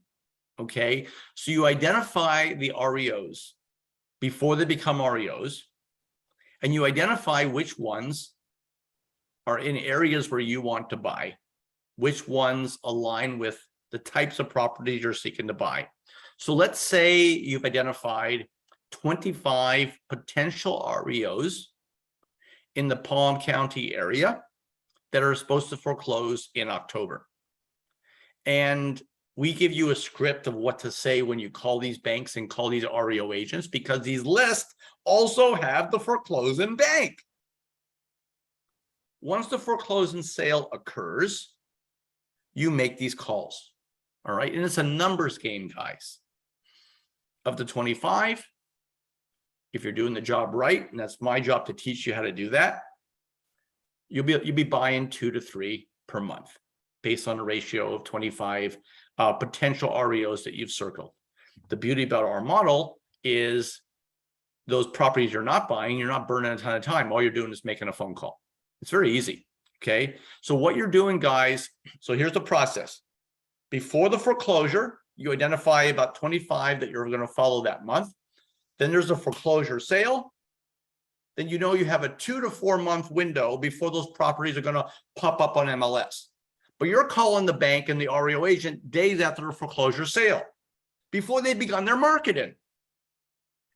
Okay, so you identify the REOs before they become REOs, and you identify which ones are in areas where you want to buy, which ones align with the types of properties you're seeking to buy. So let's say you've identified 25 potential REOs in the Palm County area that are supposed to foreclose in October. And we give you a script of what to say when you call these banks and call these REO agents, because these lists also have the foreclosing bank. Once the foreclosing sale occurs, you make these calls. All right. And it's a numbers game, guys. Of the 25, if you're doing the job right, and that's my job to teach you how to do that, you'll be buying 2 to 3 per month based on a ratio of 25 potential REOs that you've circled. The beauty about our model is those properties you're not buying, you're not burning a ton of time. All you're doing is making a phone call. It's very easy. Okay. So what you're doing, guys, so here's the process. Before the foreclosure, you identify about 25 that you're going to follow that month. Then there's a foreclosure sale. Then you know you have a 2 to 4 month window before those properties are going to pop up on MLS. But you're calling the bank and the REO agent days after the foreclosure sale, before they've begun their marketing.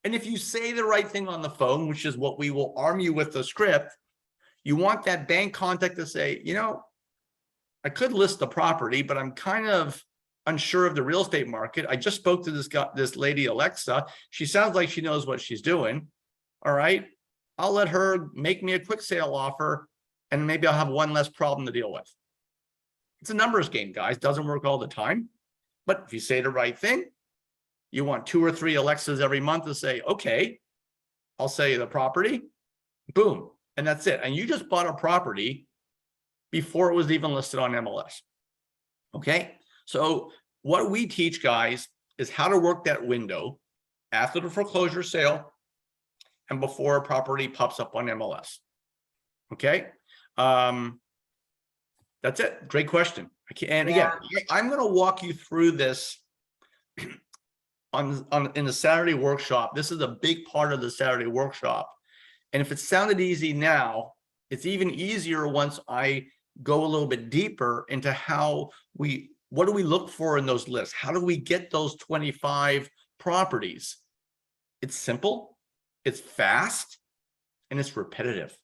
And if you say the right thing on the phone, which is what we will arm you with the script, you want that bank contact to say, you know, I could list the property, but I'm kind of unsure of the real estate market. I just spoke to this lady, Alexa. She sounds like she knows what she's doing. All right. I'll let her make me a quick sale offer, and maybe I'll have one less problem to deal with. It's a numbers game, guys. Doesn't work all the time. But if you say the right thing, you want 2 or 3 Alexas every month to say, okay, I'll sell you the property. Boom. And that's it. And you just bought a property before it was even listed on MLS. Okay. So what we teach, guys, is how to work that window after the foreclosure sale and before a property pops up on MLS. Okay. That's it. Great question. And again, I'm going to walk you through this in the Saturday workshop. This is a big part of the Saturday workshop. And if it sounded easy now, it's even easier once I go a little bit deeper into what do we look for in those lists? How do we get those 25 properties? It's simple, it's fast, and it's repetitive.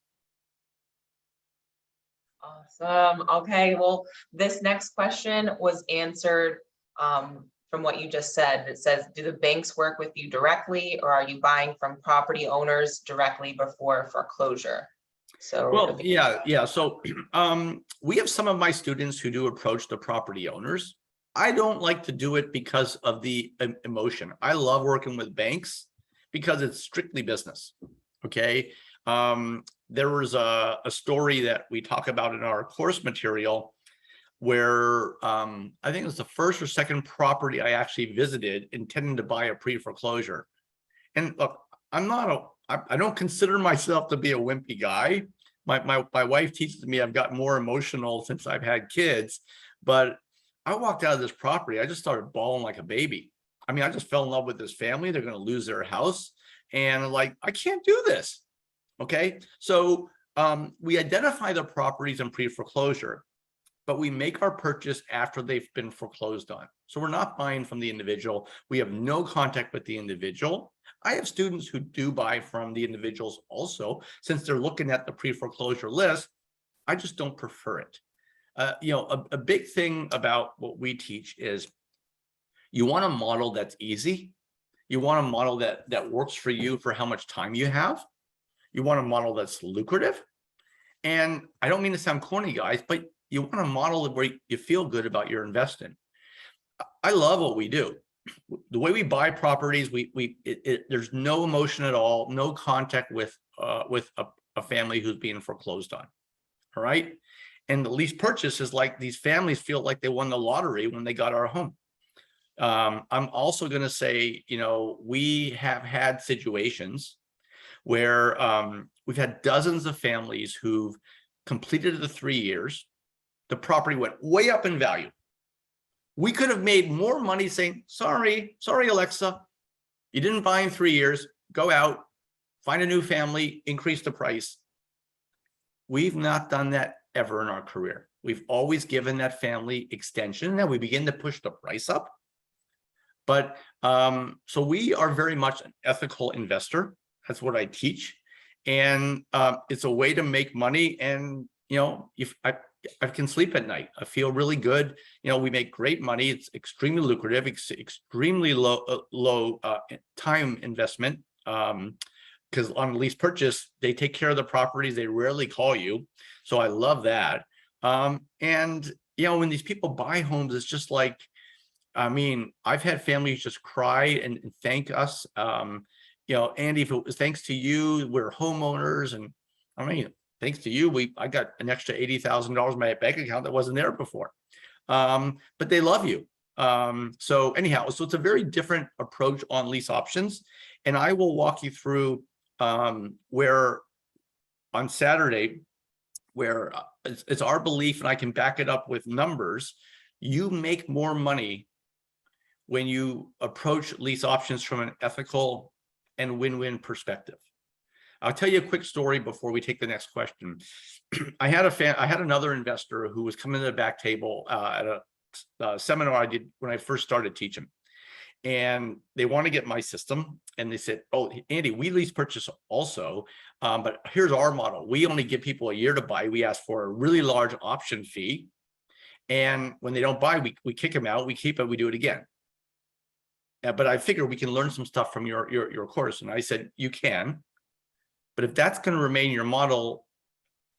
Awesome. Okay. Well, this next question was answered from what you just said. It says, do the banks work with you directly, or are you buying from property owners directly before foreclosure? So, well, yeah. So we have some of my students who do approach the property owners. I don't like to do it because of the emotion. I love working with banks because it's strictly business. Okay. There was a story that we talk about in our course material where I think it was the first or second property I actually visited intending to buy a pre-foreclosure. And look, I don't consider myself to be a wimpy guy. My wife teaches me I've gotten more emotional since I've had kids, but I walked out of this property, I just started bawling like a baby. I mean, I just fell in love with this family. They're going to lose their house. And like, I can't do this. Okay. So we identify the properties in pre-foreclosure, but we make our purchase after they've been foreclosed on. So we're not buying from the individual. We have no contact with the individual. I have students who do buy from the individuals also, since they're looking at the pre-foreclosure list. I just don't prefer it. A big thing about what we teach is you want a model that's easy. You want a model that works for you for how much time you have. You want a model that's lucrative. And I don't mean to sound corny, guys, but you want a model where you feel good about your investing. I love what we do. The way we buy properties, there's no emotion at all, no contact with a family who's being foreclosed on. All right. And the lease purchase is like these families feel like they won the lottery when they got our home. I'm also going to say, we have had situations where we've had dozens of families who've completed the 3 years. The property went way up in value. We could have made more money saying, sorry, Alexa, you didn't buy in 3 years. Go out, find a new family, increase the price. We've not done that ever in our career. We've always given that family extension. Now we begin to push the price up. But so we are very much an ethical investor. That's what I teach. And it's a way to make money. And, if I can sleep at night. I feel really good. We make great money. It's extremely lucrative, extremely low time investment. Because on lease purchase, they take care of the properties. They rarely call you. So I love that. And, when these people buy homes, it's just like, I've had families just cry and thank us. Andy, if it was thanks to you, we're homeowners. And thanks to you, I got an extra $80,000 in my bank account that wasn't there before. But they love you. So anyhow, so it's a very different approach on lease options. And I will walk you through where on Saturday, where it's our belief, and I can back it up with numbers, you make more money when you approach lease options from an ethical and win-win perspective. I'll tell you a quick story before we take the next question. I had another investor who was coming to the back table at a seminar I did when I first started teaching. And they want to get my system. And they said, oh, Andy, we lease purchase also, but here's our model. We only give people a year to buy. We ask for a really large option fee. And when they don't buy, we kick them out, we keep it, we do it again. But I figure we can learn some stuff from your course. And I said, you can, but if that's going to remain your model,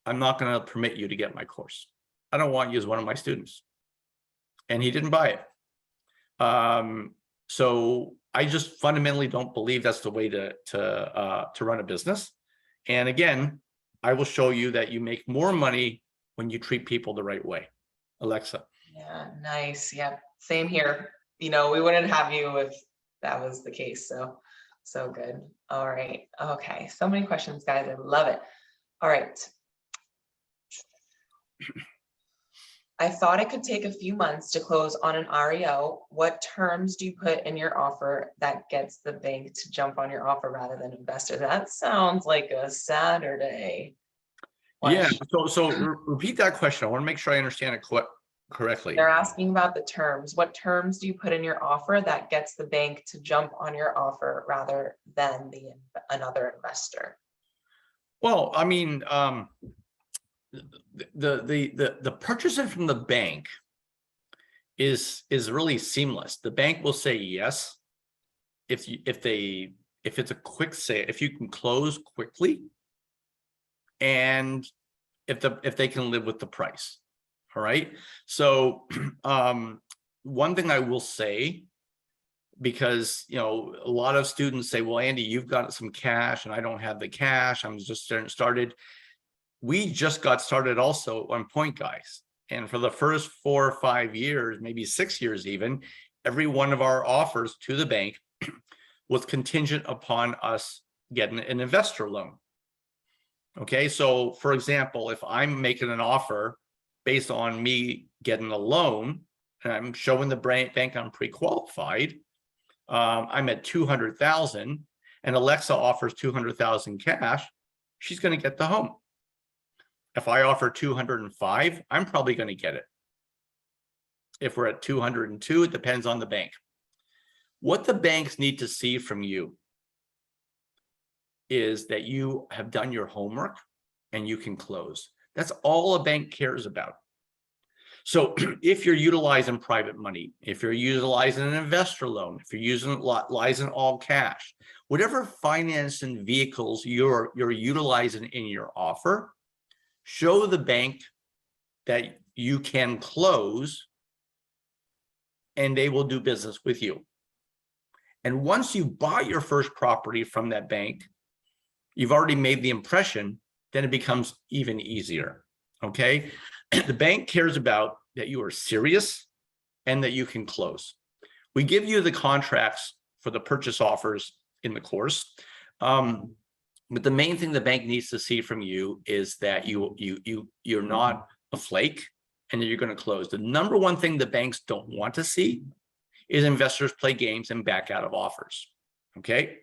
I'm not going to permit you to get my course. I don't want you as one of my students. And he didn't buy it. So I just fundamentally don't believe that's the way to run a business. And again, I will show you that you make more money when you treat people the right way. Alexa. Yeah, nice. Yeah, same here. We wouldn't have you if that was the case. So good. All right. Okay. So many questions, guys. I love it. All right. I thought it could take a few months to close on an REO. What terms do you put in your offer that gets the bank to jump on your offer rather than investor? That sounds like a Saturday. Yeah. So repeat that question. I want to make sure I understand it correctly. They're asking about the terms. What terms do you put in your offer that gets the bank to jump on your offer rather than another investor? Well, the purchasing from the bank is really seamless. The bank will say yes if it's a quick sale, if you can close quickly, and if they can live with the price. All right. So one thing I will say, because a lot of students say, well, Andy, you've got some cash and I don't have the cash. I'm just started. We just got started also at one point, guys. And for the first 4 or 5 years, maybe 6 years even, every one of our offers to the bank was contingent upon us getting an investor loan. Okay, so for example, if I'm making an offer based on me getting a loan, and I'm showing the bank I'm pre-qualified, I'm at 200,000 and Alexa offers 200,000 cash, she's going to get the home. If I offer 205, I'm probably going to get it. If we're at 202, it depends on the bank. What the banks need to see from you is that you have done your homework and you can close. That's all a bank cares about. So if you're utilizing private money, if you're utilizing an investor loan, if you're utilizing all cash, whatever financing vehicles you're utilizing in your offer, show the bank that you can close and they will do business with you. And once you buy your first property from that bank, you've already made the impression, then it becomes even easier, okay? The bank cares about that you are serious and that you can close. We give you the contracts for the purchase offers in the course, but the main thing the bank needs to see from you is that you're not a flake and that you're going to close. The number one thing the banks don't want to see is investors play games and back out of offers, okay?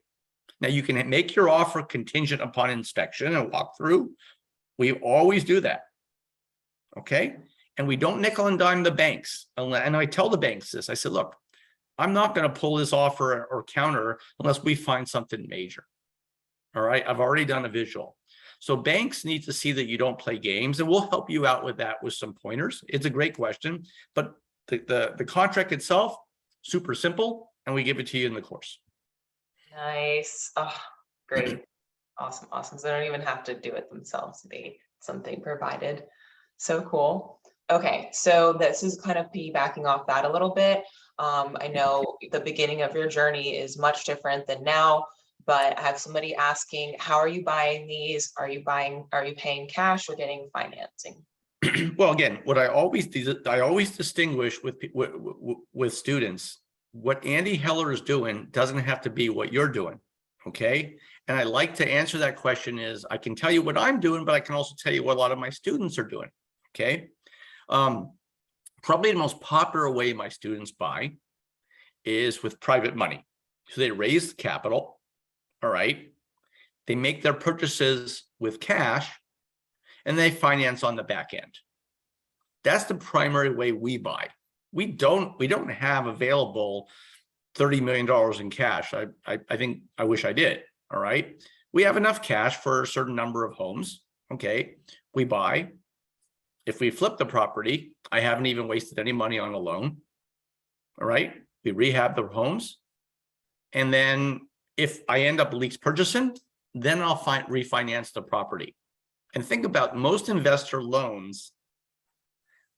Now you can make your offer contingent upon inspection and walkthrough. We always do that, okay? And we don't nickel and dime the banks. And I tell the banks this, I said, look, I'm not going to pull this offer or counter unless we find something major. All right, I've already done a visual. So banks need to see that you don't play games, and we'll help you out with that with some pointers. It's a great question, but the contract itself, super simple, and we give it to you in the course. Nice. Oh, great. Awesome. Awesome. So they don't even have to do it themselves. Something provided. So cool. Okay. So this is kind of piggybacking off that a little bit. I know the beginning of your journey is much different than now, but I have somebody asking, how are you buying these? Are you paying cash or getting financing? Well, again, what I always distinguish with students, what Andy Heller is doing doesn't have to be what you're doing, okay? And I like to answer that question is, I can tell you what I'm doing, but I can also tell you what a lot of my students are doing, okay? Probably the most popular way my students buy is with private money. So they raise the capital, all right? They make their purchases with cash, and they finance on the back end. That's the primary way we buy. We don't have available $30 million in cash. I think I wish I did. All right. We have enough cash for a certain number of homes. Okay. We buy. If we flip the property, I haven't even wasted any money on a loan. All right. We rehab the homes. And then if I end up lease purchasing, then I'll refinance the property. And think about most investor loans.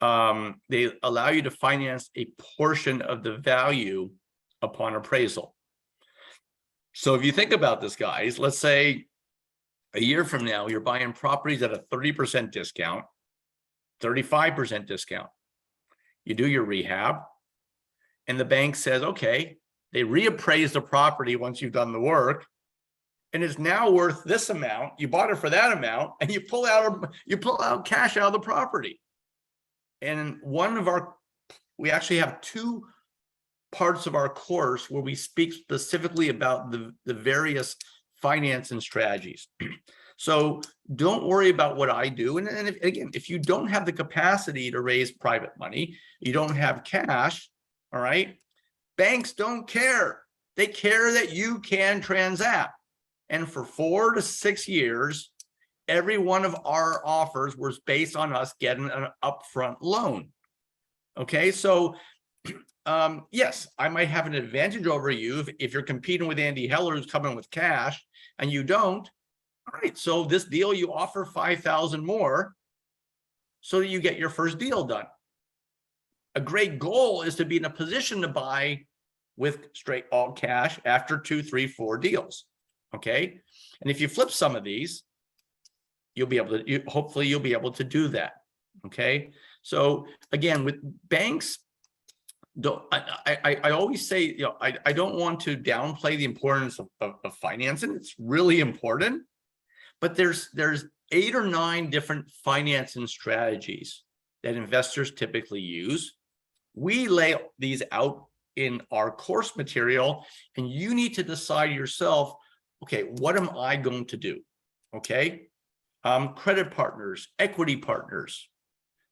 They allow you to finance a portion of the value upon appraisal. So if you think about this, guys, let's say a year from now, you're buying properties at a 30% discount, 35% discount. You do your rehab, and the bank says, okay, they reappraise the property once you've done the work, and it's now worth this amount. You bought it for that amount, and you pull out cash out of the property. And we actually have two parts of our course where we speak specifically about the various financing strategies. So don't worry about what I do. And again, if you don't have the capacity to raise private money, you don't have cash, all right? Banks don't care. They care that you can transact. And for 4 to 6 years, every one of our offers was based on us getting an upfront loan. Okay, so yes, I might have an advantage over you if you're competing with Andy Heller, who's coming with cash, and you don't. All right, so this deal, you offer 5,000 more so that you get your first deal done. A great goal is to be in a position to buy with straight all cash after 2, 3, 4 deals. Okay, and if you flip some of these, you'll be able to, hopefully you'll be able to do that. Okay, so again, with banks, I always say, you know, I don't want to downplay the importance of financing. It's really important, but there's 8 or 9 different financing strategies that investors typically use. We lay these out in our course material, and you need to decide yourself, okay, what am I going to do? Okay. Credit partners, equity partners.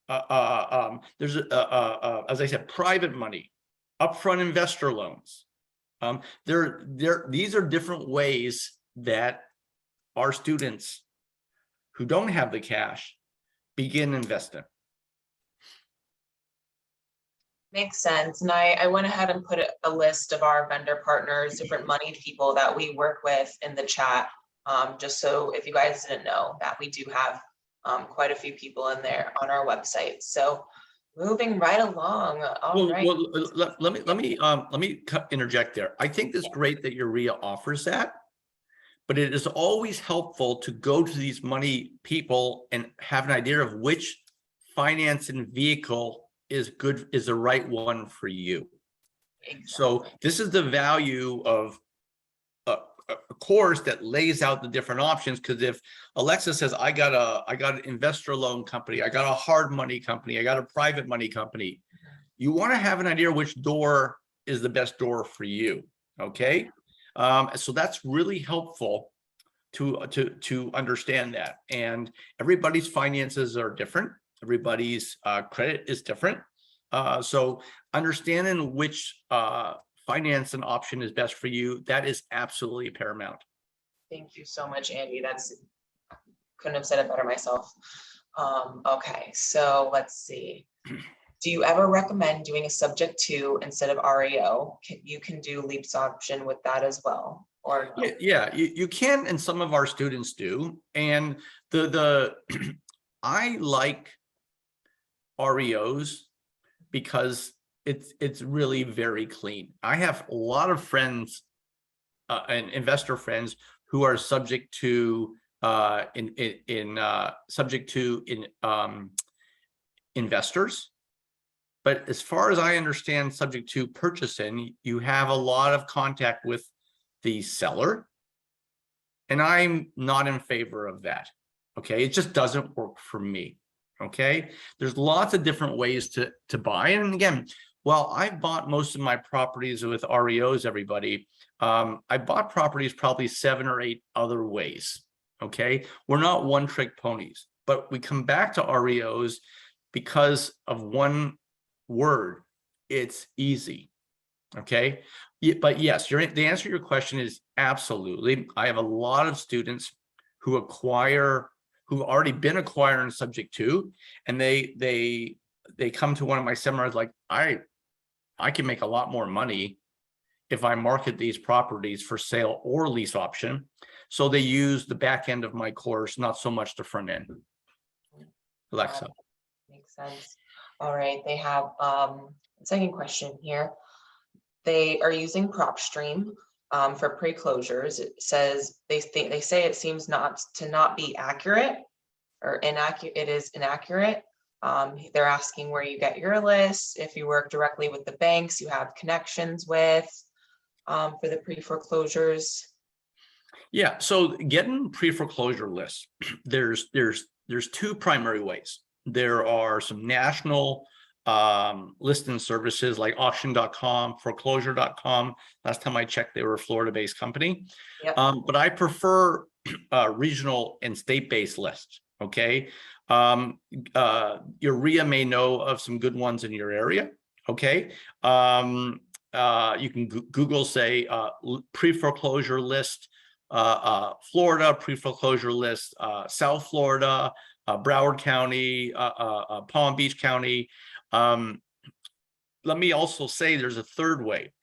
There's, as I said, private money, upfront investor loans. These are different ways that our students who don't have the cash begin investing. Makes sense. And I went ahead and put a list of our vendor partners, different money people that we work with in the chat. Just so if you guys didn't know that we do have quite a few people in there on our website. So moving right along. All right. Let me interject there. I think it's great that Urea offers that, but it is always helpful to go to these money people and have an idea of which finance and vehicle is the right one for you. Exactly. So this is the value of a course that lays out the different options. Because if Alexa says, I got an investor loan company, I got a hard money company, I got a private money company, you want to have an idea which door is the best door for you. Okay. So that's really helpful to understand that. And everybody's finances are different. Everybody's credit is different. So understanding which finance and option is best for you, that is absolutely paramount. Thank you so much, Andy. Couldn't have said it better myself. Okay, so let's see. Do you ever recommend doing a subject to instead of REO? You can do LEAPS option with that as well, or no? Yeah, you can, and some of our students do. And I like REOs because it's really very clean. I have a lot of friends and investor friends who are subject to investors. But as far as I understand, subject to purchasing, you have a lot of contact with the seller. And I'm not in favor of that. Okay, it just doesn't work for me. Okay, there's lots of different ways to buy. And again, while I bought most of my properties with REOs, everybody, I bought properties probably 7 or 8 other ways. Okay, we're not one-trick ponies, but we come back to REOs because of one word: it's easy. Okay, but yes, the answer to your question is absolutely. I have a lot of students who've already been acquiring subject to, and they come to one of my seminars like, I can make a lot more money if I market these properties for sale or lease option. So they use the back end of my course, not so much the front end. Alexa. Makes sense. All right, they have second question here. They are using PropStream for pre-closures. It says they say it seems not be accurate or inaccurate. It is inaccurate. They're asking where you get your lists, if you work directly with the banks you have connections with for the pre-foreclosures. Yeah, so getting pre-foreclosure lists, there's 2 primary ways. There are some national listing services like auction.com, foreclosure.com. Last time I checked, they were a Florida-based company. Yep. But I prefer regional and state-based lists. Okay. Urea may know of some good ones in your area. Okay. You can Google, say, pre-foreclosure list, Florida pre-foreclosure list, South Florida, Broward County, Palm Beach County. Let me also say there's a third way.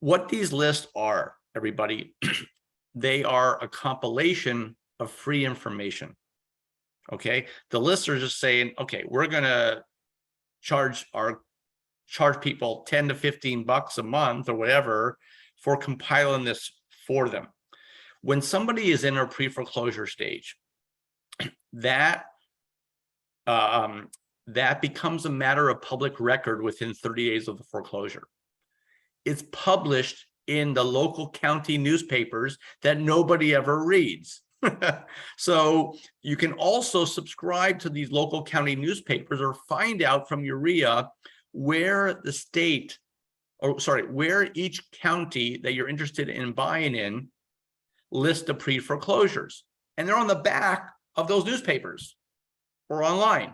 What these lists are, everybody, they are a compilation of free information. Okay, the lists are just saying, okay, we're gonna charge people 10 to 15 bucks a month or whatever for compiling this for them. When somebody is in a pre-foreclosure stage, that becomes a matter of public record within 30 days of the foreclosure. It's published in the local county newspapers that nobody ever reads. So you can also subscribe to these local county newspapers or find out from Urea where the state, or sorry, where each county that you're interested in buying in lists the pre-foreclosures. And they're on the back of those newspapers or online.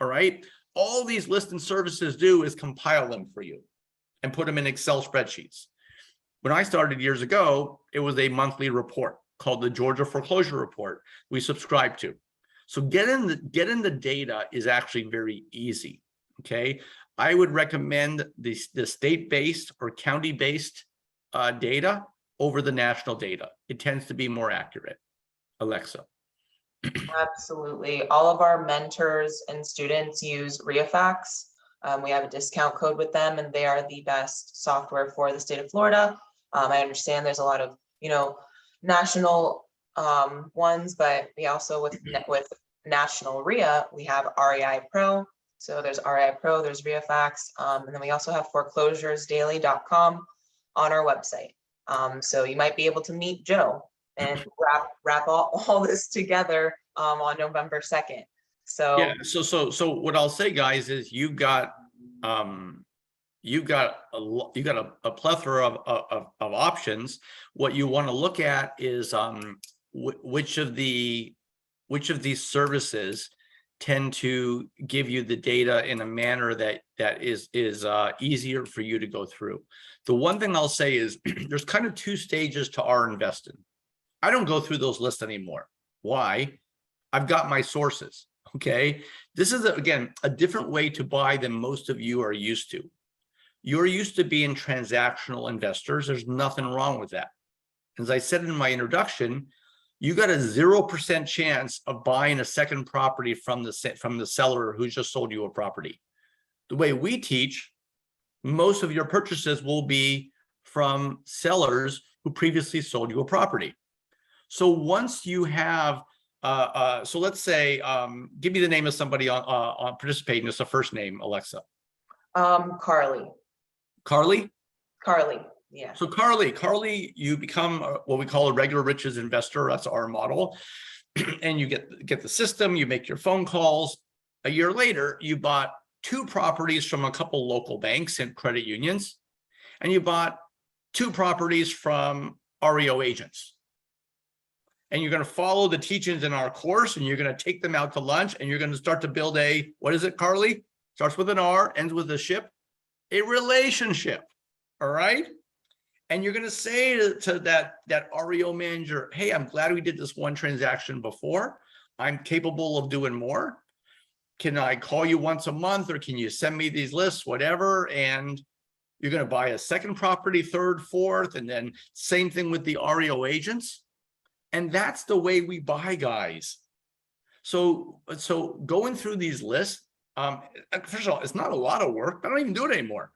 All right. All these listing services do is compile them for you and put them in Excel spreadsheets. When I started years ago, it was a monthly report called the Georgia Foreclosure Report we subscribe to. So getting the data is actually very easy. Okay. I would recommend the state-based or county-based data over the national data. It tends to be more accurate. Alexa. Absolutely. All of our mentors and students use ReaFax. We have a discount code with them, and they are the best software for the state of Florida. I understand there's a lot of, national ones, but we also with national RIA, we have REI Pro. So there's REI Pro, there's ReaFax, and then we also have foreclosuresdaily.com on our website. So you might be able to meet Joe and wrap all this together on November 2nd. So yeah, so what I'll say, guys, is you've got a plethora of options. What you want to look at is which of these services tend to give you the data in a manner that is easier for you to go through. The one thing I'll say is there's kind of two stages to our investing. I don't go through those lists anymore. Why? I've got my sources. Okay. This is, again, a different way to buy than most of you are used to. You're used to being transactional investors. There's nothing wrong with that. As I said in my introduction, you got a 0% chance of buying a second property from the seller who just sold you a property. The way we teach, most of your purchases will be from sellers who previously sold you a property. So once you have, so let's say, give me the name of somebody on participating. Just a first name, Alexa. Carly. Carly? Carly, yeah. So Carly, you become what we call a regular riches investor. That's our model. And you get the system, you make your phone calls. A year later, you bought 2 properties from a couple local banks and credit unions, and you bought 2 properties from REO agents. And you're going to follow the teachings in our course, and you're going to take them out to lunch, and you're going to start to build a, what is it, Carly? Starts with an R, ends with a ship, a relationship. All right. And you're going to say to that REO manager, hey, I'm glad we did this one transaction before. I'm capable of doing more. Can I call you once a month, or can you send me these lists, whatever? And you're going to buy a second property, third, fourth, and then same thing with the REO agents. And that's the way we buy, guys. So going through these lists, first of all, it's not a lot of work. I don't even do it anymore.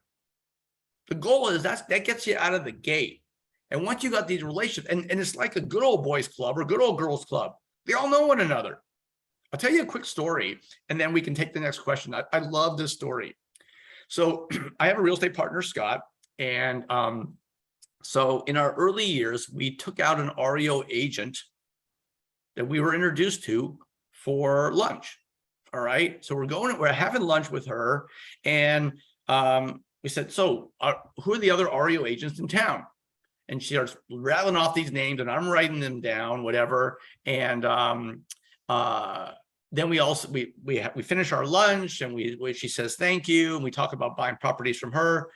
The goal is that gets you out of the gate. And once you got these relationships, and it's like a good old boys club or good old girls club, they all know one another. I'll tell you a quick story, and then we can take the next question. I love this story. So I have a real estate partner, Scott, and so in our early years, we took out an REO agent that we were introduced to for lunch. All right. So we're having lunch with her, and we said, so who are the other REO agents in town? And she starts rattling off these names, and I'm writing them down, whatever. And then we finish our lunch, and she says thank you, and we talk about buying properties from her.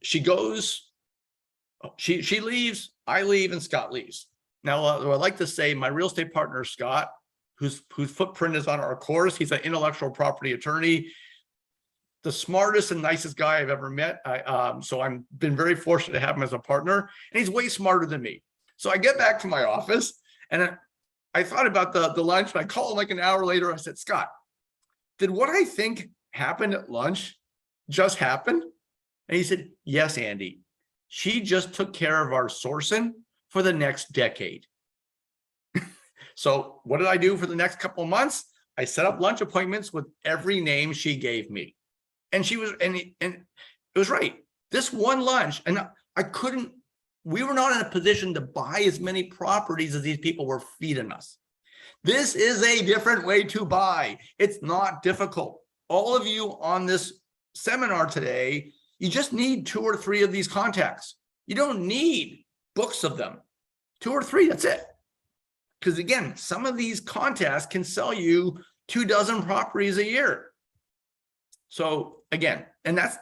She goes. She leaves, I leave, and Scott leaves. Now, I like to say my real estate partner, Scott, whose footprint is on our course, he's an intellectual property attorney, the smartest and nicest guy I've ever met. So I've been very fortunate to have him as a partner, and he's way smarter than me. So I get back to my office, and I thought about the lunch, and I called him like an hour later. I said, Scott, did what I think happened at lunch just happen? And he said, yes, Andy. She just took care of our sourcing for the next decade. So what did I do for the next couple of months? I set up lunch appointments with every name she gave me. And it was right. This one lunch, and we were not in a position to buy as many properties as these people were feeding us. This is a different way to buy. It's not difficult. All of you on this seminar today, you just need 2 or 3 of these contacts. You don't need books of them. 2 or 3, that's it. Because again, some of these contacts can sell you 24 properties a year. So again, and that's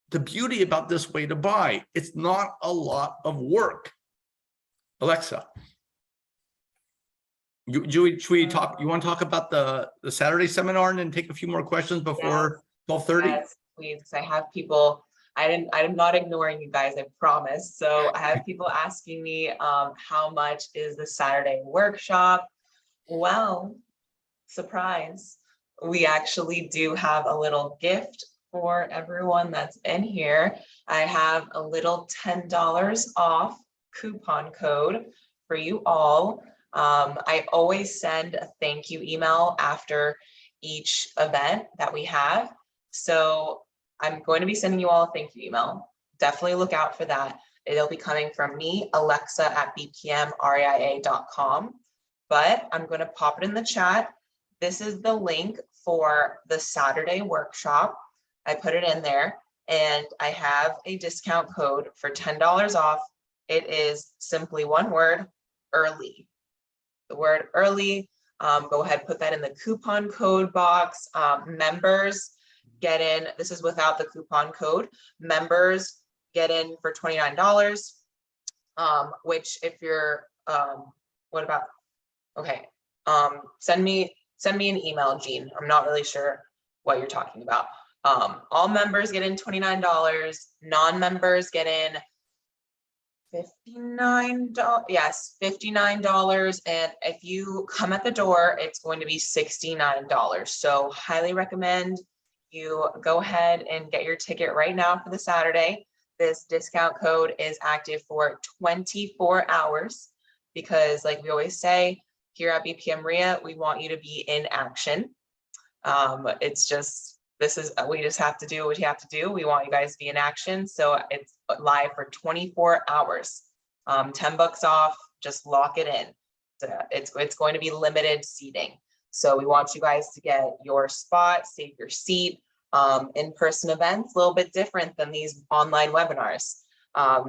the beauty about this way to buy. It's not a lot of work. Alexa, should we talk? You want to talk about the Saturday seminar and then take a few more questions before 12:30? Yes, please. 'Cause I have people. I'm not ignoring you guys, I promise. So I have people asking me, how much is the Saturday workshop? Well, surprise. We actually do have a little gift for everyone that's in here. I have a little $10 off coupon code for you all. I always send a thank you email after each event that we have. So I'm going to be sending you all a thank you email. Definitely look out for that. It'll be coming from me, Alexa at bpmreia.com. But I'm going to pop it in the chat. This is the link for the Saturday workshop. I put it in there and I have a discount code for $10 off. It is simply one word, early. The word early, go ahead, put that in the coupon code box. Members get in, this is without the coupon code. Members get in for $29, which if you're, what about, okay, send me an email, Jean. I'm not really sure what you're talking about. All members get in $29, non-members get in $59. Yes, $59. And if you come at the door, it's going to be $69. So highly recommend you go ahead and get your ticket right now for the Saturday. This discount code is active for 24 hours because, like we always say, here at BPM RIA, we want you to be in action. It's just, we just have to do what you have to do. We want you guys to be in action. So it's live for 24 hours. $10 off, just lock it in. It's going to be limited seating. So we want you guys to get your spot, save your seat. In-person events, a little bit different than these online webinars.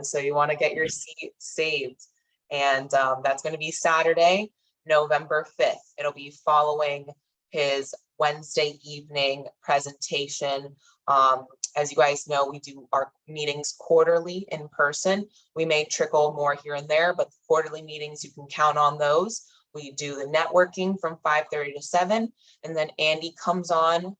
So you want to get your seat saved. And that's going to be Saturday, November 5th. It'll be following his Wednesday evening presentation. As you guys know, we do our meetings quarterly in person. We may trickle more here and there, but the quarterly meetings, you can count on those. We do the networking from 5:30 to 7, and then Andy comes on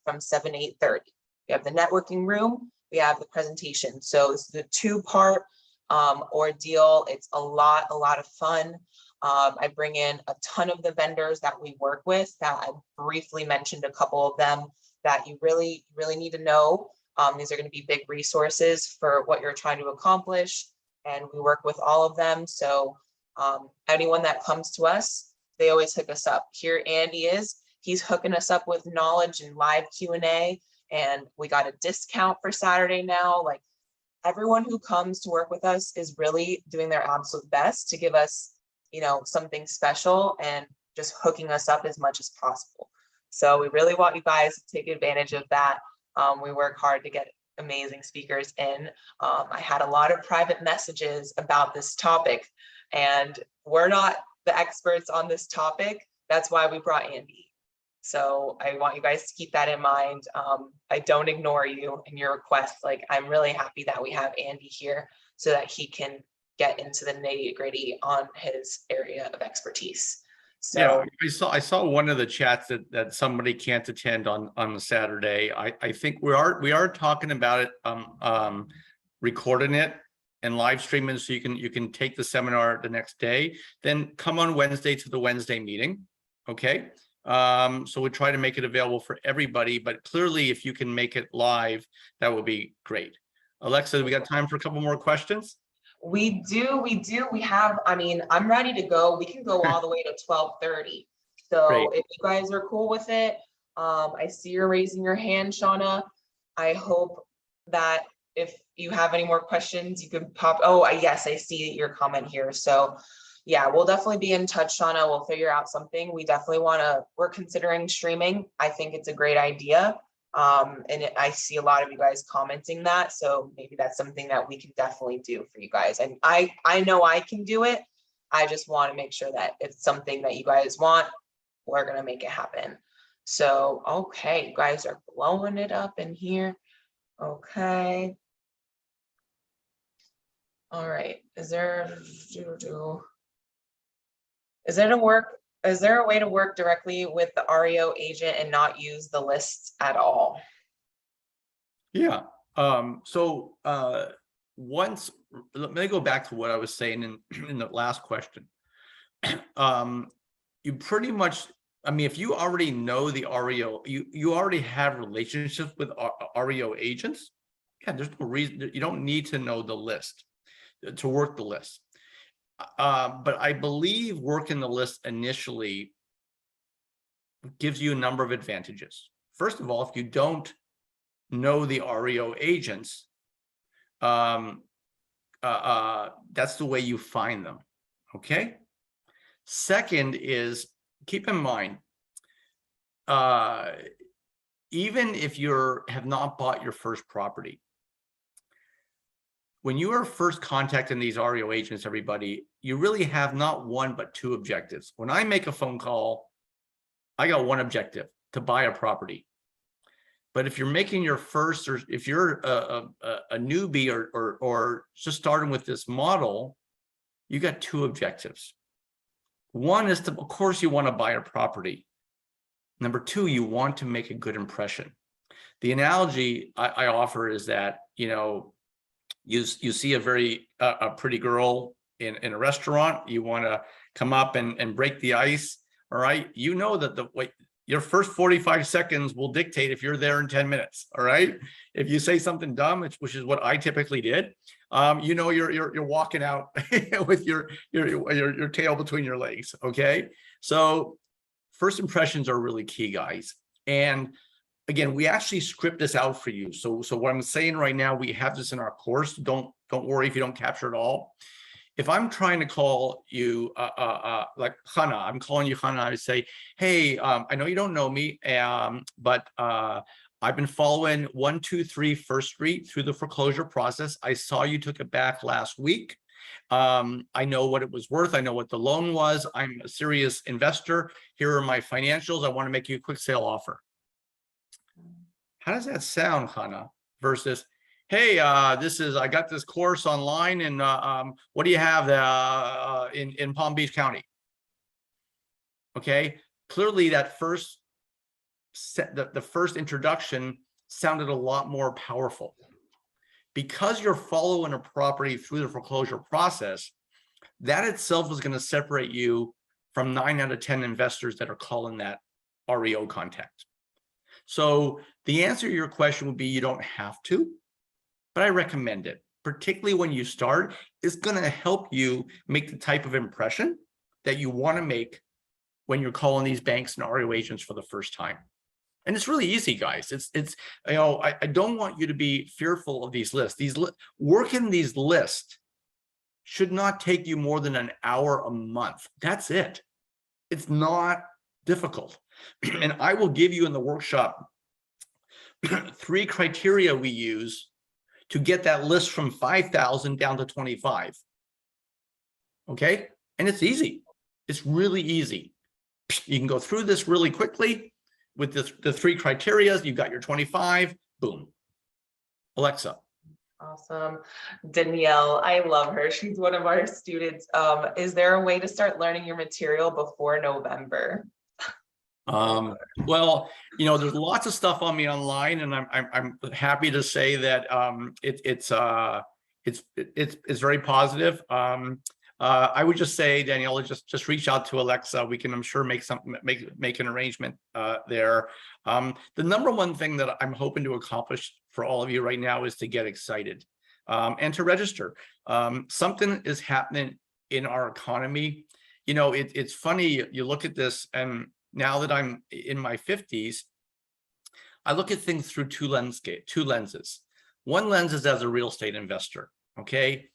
from 7 to 8:30. We have the networking room, we have the presentation. So it's the 2-part ordeal. It's a lot of fun. I bring in a ton of the vendors that we work with that I briefly mentioned a couple of them that you really need to know. These are going to be big resources for what you're trying to accomplish, and we work with all of them. So anyone that comes to us, they always hook us up. Here Andy he's hooking us up with knowledge and live Q&A, and we got a discount for Saturday now. Like, everyone who comes to work with us is really doing their absolute best to give us, something special and just hooking us up as much as possible. So we really want you guys to take advantage of that. We work hard to get amazing speakers in. I had a lot of private messages about this topic, and we're not the experts on this topic. That's why we brought Andy. So I want you guys to keep that in mind. I don't ignore you and your requests. Like, I'm really happy that we have Andy here so that he can get into the nitty-gritty on his area of expertise. So yeah, I saw one of the chats that somebody can't attend on the Saturday. I think we are talking about it, recording it and live streaming, so you can take the seminar the next day, then come on Wednesday to the Wednesday meeting. Okay. So we try to make it available for everybody, but clearly if you can make it live, that would be great. Alexa, we got time for a couple more questions? We do. We have, I'm ready to go. We can go all the way to 12:30. So Great. if you guys are cool with it, I see you're raising your hand, Shauna. I hope that if you have any more questions, you can pop. Oh, yes, I see your comment here. So yeah, we'll definitely be in touch, Shauna. We'll figure out something. We're considering streaming. I think it's a great idea. I see a lot of you guys commenting that, so maybe that's something that we can definitely do for you guys. And I know I can do it. I just want to make sure that if it's something that you guys want, we're gonna make it happen. So, okay, you guys are blowing it up in here. Okay. All right. Is there a way to work directly with the REO agent and not use the lists at all? Yeah. So once, let me go back to what I was saying in the last question. You pretty much, I mean, if you already know the REO, you already have relationships with REO agents. Yeah, there's no reason, you don't need to know the list to work the list. But I believe working the list initially gives you a number of advantages. First of all, if you don't know the REO agents, that's the way you find them. Okay. Second is, keep in mind, even if you have not bought your first property, when you are first contacting these REO agents, everybody, you really have not one but two objectives. When I make a phone call, I got one objective: to buy a property. But if you're making your first, or if you're a newbie or just starting with this model, you got two objectives. One is to, of course, you want to buy a property. Number two, you want to make a good impression. The analogy I offer is that, you see a very a pretty girl in a restaurant, you want to come up and break the ice. All right, you know that your first 45 seconds will dictate if you're there in 10 minutes. All right, if you say something dumb, which is what I typically did, you're walking out with your tail between your legs. Okay, so first impressions are really key, guys. And again, we actually script this out for you. So what I'm saying right now, we have this in our course. Don't worry if you don't capture it all. If I'm trying to call you, like Hannah, I'm calling you Hannah, I say, hey, I know you don't know me, but I've been following 123 First Street through the foreclosure process. I saw you took it back last week. I know what it was worth. I know what the loan was. I'm a serious investor. Here are my financials. I want to make you a quick sale offer. How does that sound, Hannah? Versus, hey, I got this course online, and what do you have in Palm Beach County? Okay, clearly that the first introduction sounded a lot more powerful. Because you're following a property through the foreclosure process, that itself is going to separate you from 9 out of 10 investors that are calling that REO contact. So the answer to your question would be, you don't have to, but I recommend it, particularly when you start. It's going to help you make the type of impression that you want to make when you're calling these banks and REO agents for the first time. And it's really easy, guys. I don't want you to be fearful of these lists. Working these lists should not take you more than an hour a month. That's it. It's not difficult. And I will give you in the workshop 3 criteria we use to get that list from 5,000 down to 25. Okay. And it's easy. It's really easy. You can go through this really quickly with the 3 criteria. You've got your 25, boom. Alexa. Awesome. Danielle, I love her. She's one of our students. Is there a way to start learning your material before November? Well, there's lots of stuff on me online, and I'm happy to say that it's very positive. I would just say, Daniela, just reach out to Alexa. We can, I'm sure, make an arrangement there. The number one thing that I'm hoping to accomplish for all of you right now is to get excited and to register. Something is happening in our economy. It's funny, you look at this, and now that I'm in my 50s, I look at things through two lenses. One lens is as a real estate investor. Okay.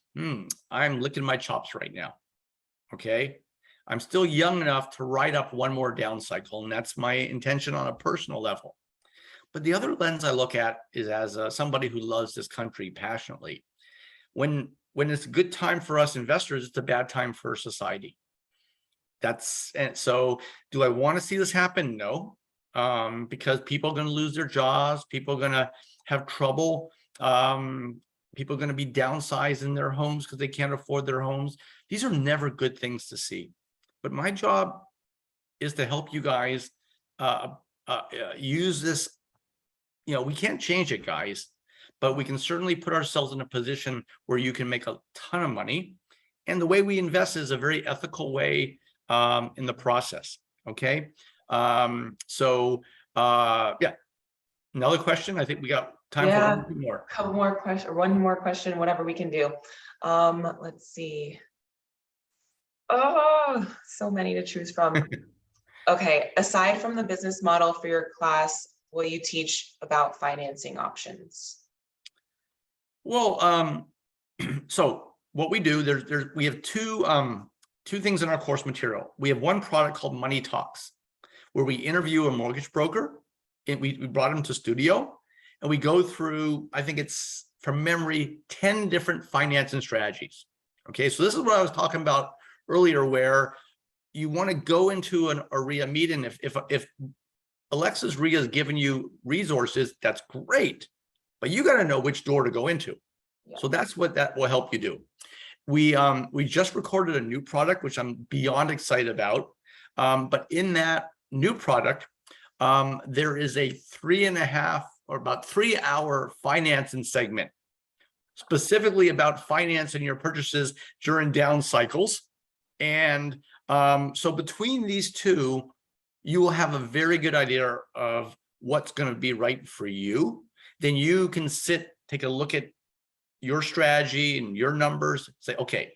I'm licking my chops right now. Okay. I'm still young enough to ride up one more down cycle, and that's my intention on a personal level. But the other lens I look at is as somebody who loves this country passionately. When it's a good time for us investors, it's a bad time for society. And so do I want to see this happen? No, because people are going to lose their jobs. People are going to have trouble. People are going to be downsized in their homes because they can't afford their homes. These are never good things to see. But my job is to help you guys use this. We can't change it, guys, but we can certainly put ourselves in a position where you can make a ton of money. And the way we invest is a very ethical way in the process. Okay. Yeah. Another question. I think we got time for one more. Couple more questions, or one more question, whatever we can do. Let's see. Oh, so many to choose from. Okay, aside from the business model for your class, will you teach about financing options? Well, so what we do, we have two things in our course material. We have one product called Money Talks, where we interview a mortgage broker, and we brought him to studio, and we go through, I think it's from memory, 10 different financing strategies. Okay, so this is what I was talking about earlier, where you want to go into a RIA meeting. If Alexis RIA is giving you resources, that's great, but you got to know which door to go into. Yeah. So that's what that will help you do. We just recorded a new product, which I'm beyond excited about. But in that new product, there is a 3.5 or about 3-hour financing segment, specifically about financing your purchases during down cycles. And so between these two, you will have a very good idea of what's going to be right for you. Then you can take a look at your strategy and your numbers, say, okay,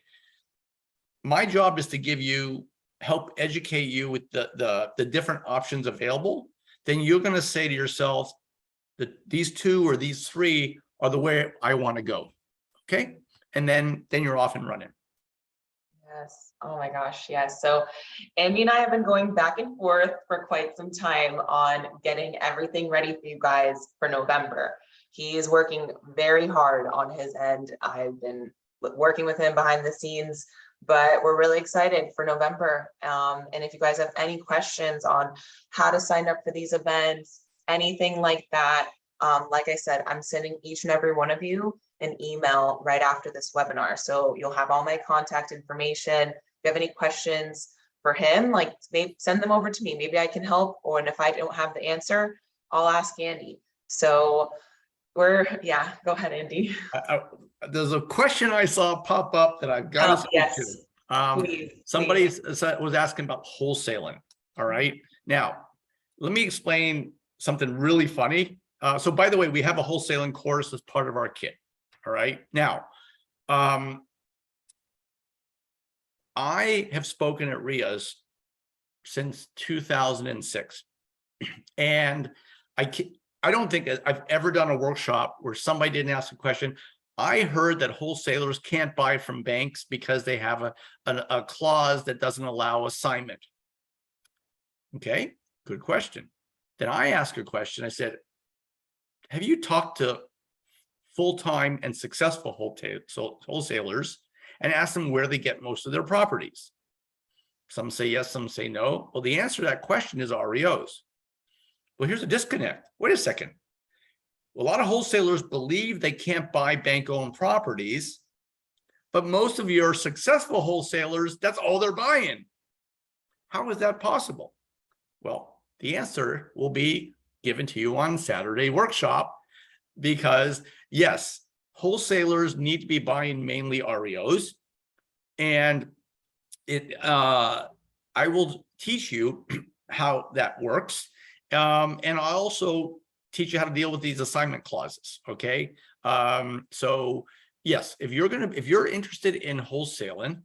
my job is to help educate you with the different options available. Then you're going to say to yourself that these two or these three are the way I want to go. Okay. And then you're off and running. Yes. Oh my gosh. Yes. So Andy and I have been going back and forth for quite some time on getting everything ready for you guys for November. He is working very hard on his end. I've been working with him behind the scenes, but we're really excited for November. And if you guys have any questions on how to sign up for these events, anything like that, like I said, I'm sending each and every one of you an email right after this webinar. So you'll have all my contact information. If you have any questions for him, like maybe send them over to me. Maybe I can help, or if I don't have the answer, I'll ask Andy. So go ahead, Andy. There's a question I saw pop up that I've got to speak to. Please, somebody was asking about wholesaling. All right. Now, let me explain something really funny. So by the way, we have a wholesaling course as part of our kit. All right. Now, I have spoken at RIAs since 2006. And I don't think I've ever done a workshop where somebody didn't ask a question. I heard that wholesalers can't buy from banks because they have a clause that doesn't allow assignment. Okay, good question. Then I asked a question. I said, have you talked to full-time and successful wholesalers and asked them where they get most of their properties? Some say yes, some say no. Well, the answer to that question is REOs. Well, here's a disconnect. Wait a second. A lot of wholesalers believe they can't buy bank-owned properties, but most of your successful wholesalers, that's all they're buying. How is that possible? Well, the answer will be given to you on Saturday workshop, because yes, wholesalers need to be buying mainly REOs, and I will teach you how that works. And I'll also teach you how to deal with these assignment clauses. Okay. So yes, if you're interested in wholesaling,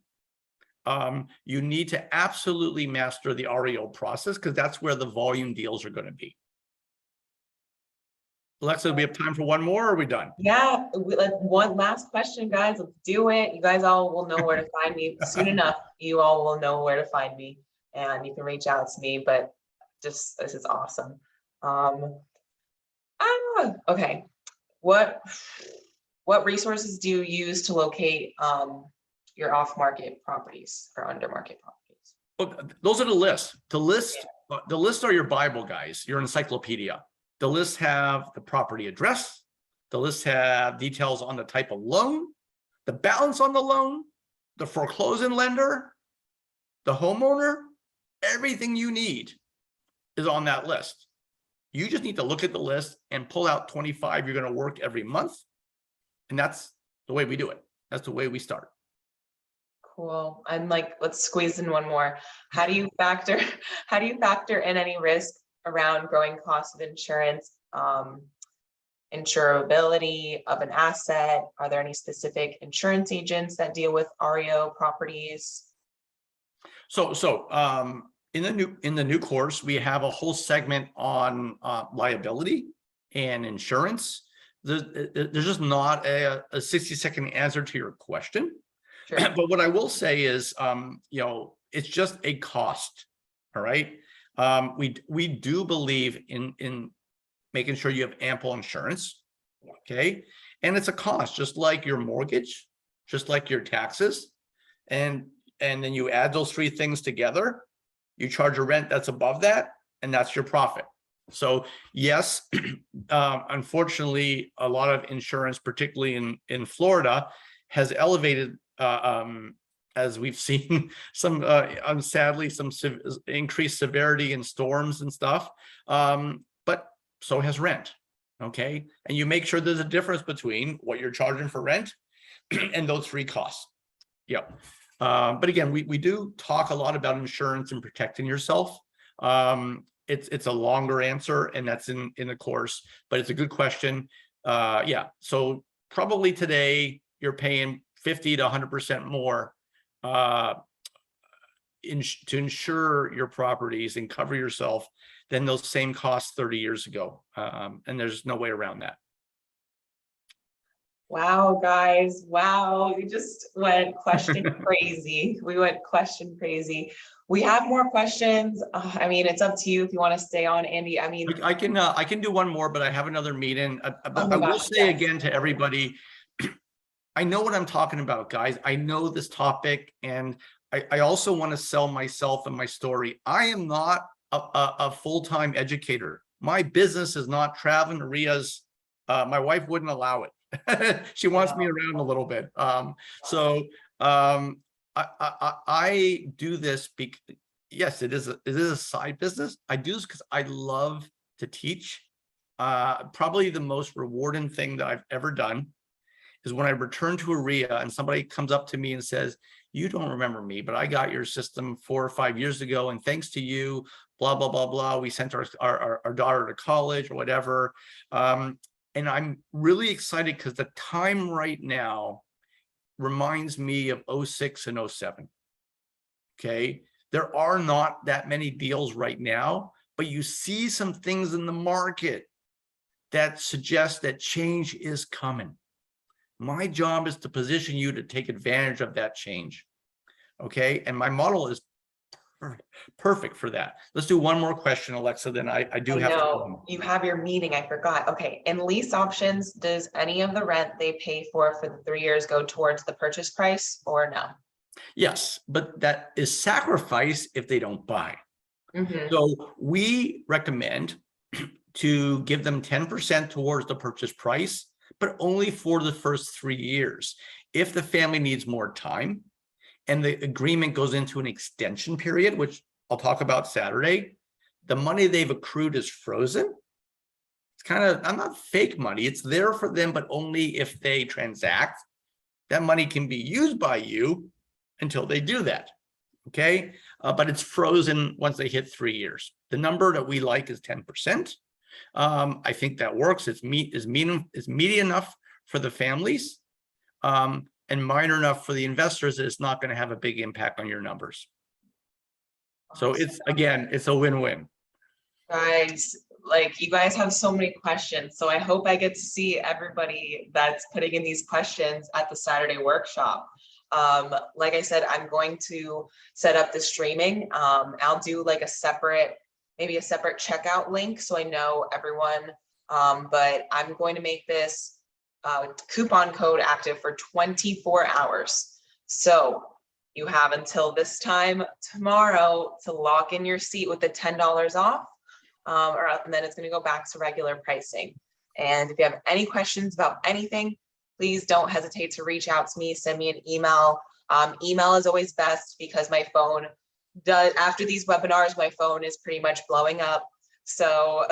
you need to absolutely master the REO process, because that's where the volume deals are going to be. Alexa, do we have time for one more, or are we done? Yeah, one last question, guys. Let's do it. You guys all will know where to find me soon enough. You all will know where to find me, and you can reach out to me. But this is awesome. Okay. What resources do you use to locate your off-market properties or under-market properties? Well, those are the lists. The lists are your Bible, guys, your encyclopedia. The lists have the property address. The lists have details on the type of loan, the balance on the loan, the foreclosing lender, the homeowner. Everything you need is on that list. You just need to look at the list and pull out 25 you're going to work every month. And that's the way we do it. That's the way we start. Cool. I'm like, let's squeeze in one more. How do you factor in any risk around growing costs of insurance, insurability of an asset? Are there any specific insurance agents that deal with REO properties? So in the new course, we have a whole segment on liability and insurance. There's just not a 60-second answer to your question. Sure. But what I will say is, it's just a cost. All right. We do believe in making sure you have ample insurance. Okay. And it's a cost, just like your mortgage, just like your taxes. And then you add those three things together, you charge a rent that's above that, and that's your profit. So yes, unfortunately, a lot of insurance, particularly in Florida, has elevated, as we've seen some, sadly, some increased severity in storms and stuff. But so has rent. Okay. And you make sure there's a difference between what you're charging for rent and those three costs. Yep. But again, we do talk a lot about insurance and protecting yourself. It's a longer answer, and that's in the course, but it's a good question. Yeah. So probably today you're paying 50 to 100% more to insure your properties and cover yourself than those same costs 30 years ago. And there's no way around that. Wow, guys. Wow. We just went question crazy. We went question crazy. We have more questions. I mean, it's up to you if you want to stay on, Andy. I mean, I can do one more, but I have another meeting. Oh I will say again to everybody, I know what I'm talking about, guys. I know this topic, and I also want to sell myself and my story. I am not a full-time educator. My business is not traveling to RIAs. My wife wouldn't allow it. She wants me around a little bit. I do this because, yes, it is a side business. I do this because I love to teach. Probably the most rewarding thing that I've ever done is when I return to a RIA and somebody comes up to me and says, "You don't remember me, but I got your system 4 or 5 years ago, and thanks to you, blah, blah, blah, blah, we sent our daughter to college," or whatever. And I'm really excited because the time right now reminds me of 06 and 07. Okay. There are not that many deals right now, but you see some things in the market that suggest that change is coming. My job is to position you to take advantage of that change. Okay. And my model is perfect for that. Let's do one more question, Alexa. Then I do have to. You have your meeting. I forgot. Okay. In lease options, does any of the rent they pay for the 3 years go towards the purchase price or no? Yes, but that is sacrifice if they don't buy. So we recommend to give them 10% towards the purchase price, but only for the first 3 years. If the family needs more time and the agreement goes into an extension period, which I'll talk about Saturday, the money they've accrued is frozen. It's kind of, I'm not fake money. It's there for them, but only if they transact. That money can be used by you until they do that. Okay. But it's frozen once they hit 3 years. The number that we like is 10%. I think that works. It's meaty enough for the families, and minor enough for the investors that it's not going to have a big impact on your numbers. So it's, again, it's a win-win. Guys, like, you guys have so many questions. So I hope I get to see everybody that's putting in these questions at the Saturday workshop. Like I said, I'm going to set up the streaming. I'll do like maybe a separate checkout link, so I know everyone But I'm going to make this coupon code active for 24 hours. So you have until this time tomorrow to lock in your seat with the $10 off, and then it's going to go back to regular pricing. And if you have any questions about anything, please don't hesitate to reach out to me, send me an email. Email is always best because my phone does, after these webinars, my phone is pretty much blowing up. So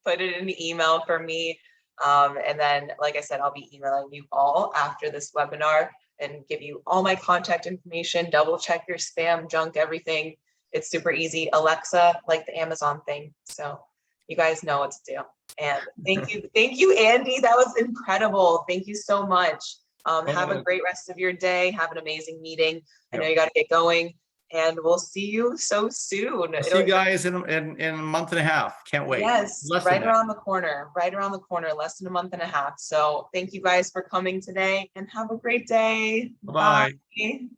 put it in the email for me. And then, like I said, I'll be emailing you all after this webinar and give you all my contact information. Double check your spam, junk, everything. It's super easy. Alexa, like the Amazon thing. So you guys know what to do. And thank you, Andy. That was incredible. Thank you so much. Have a great rest of your day. Have an amazing meeting. I know you got to get going, and we'll see you so soon. I'll see you guys in a month and a half. Can't wait. Yes, right around the corner, less than a month and a half. So thank you guys for coming today, and have a great day. Bye. Bye.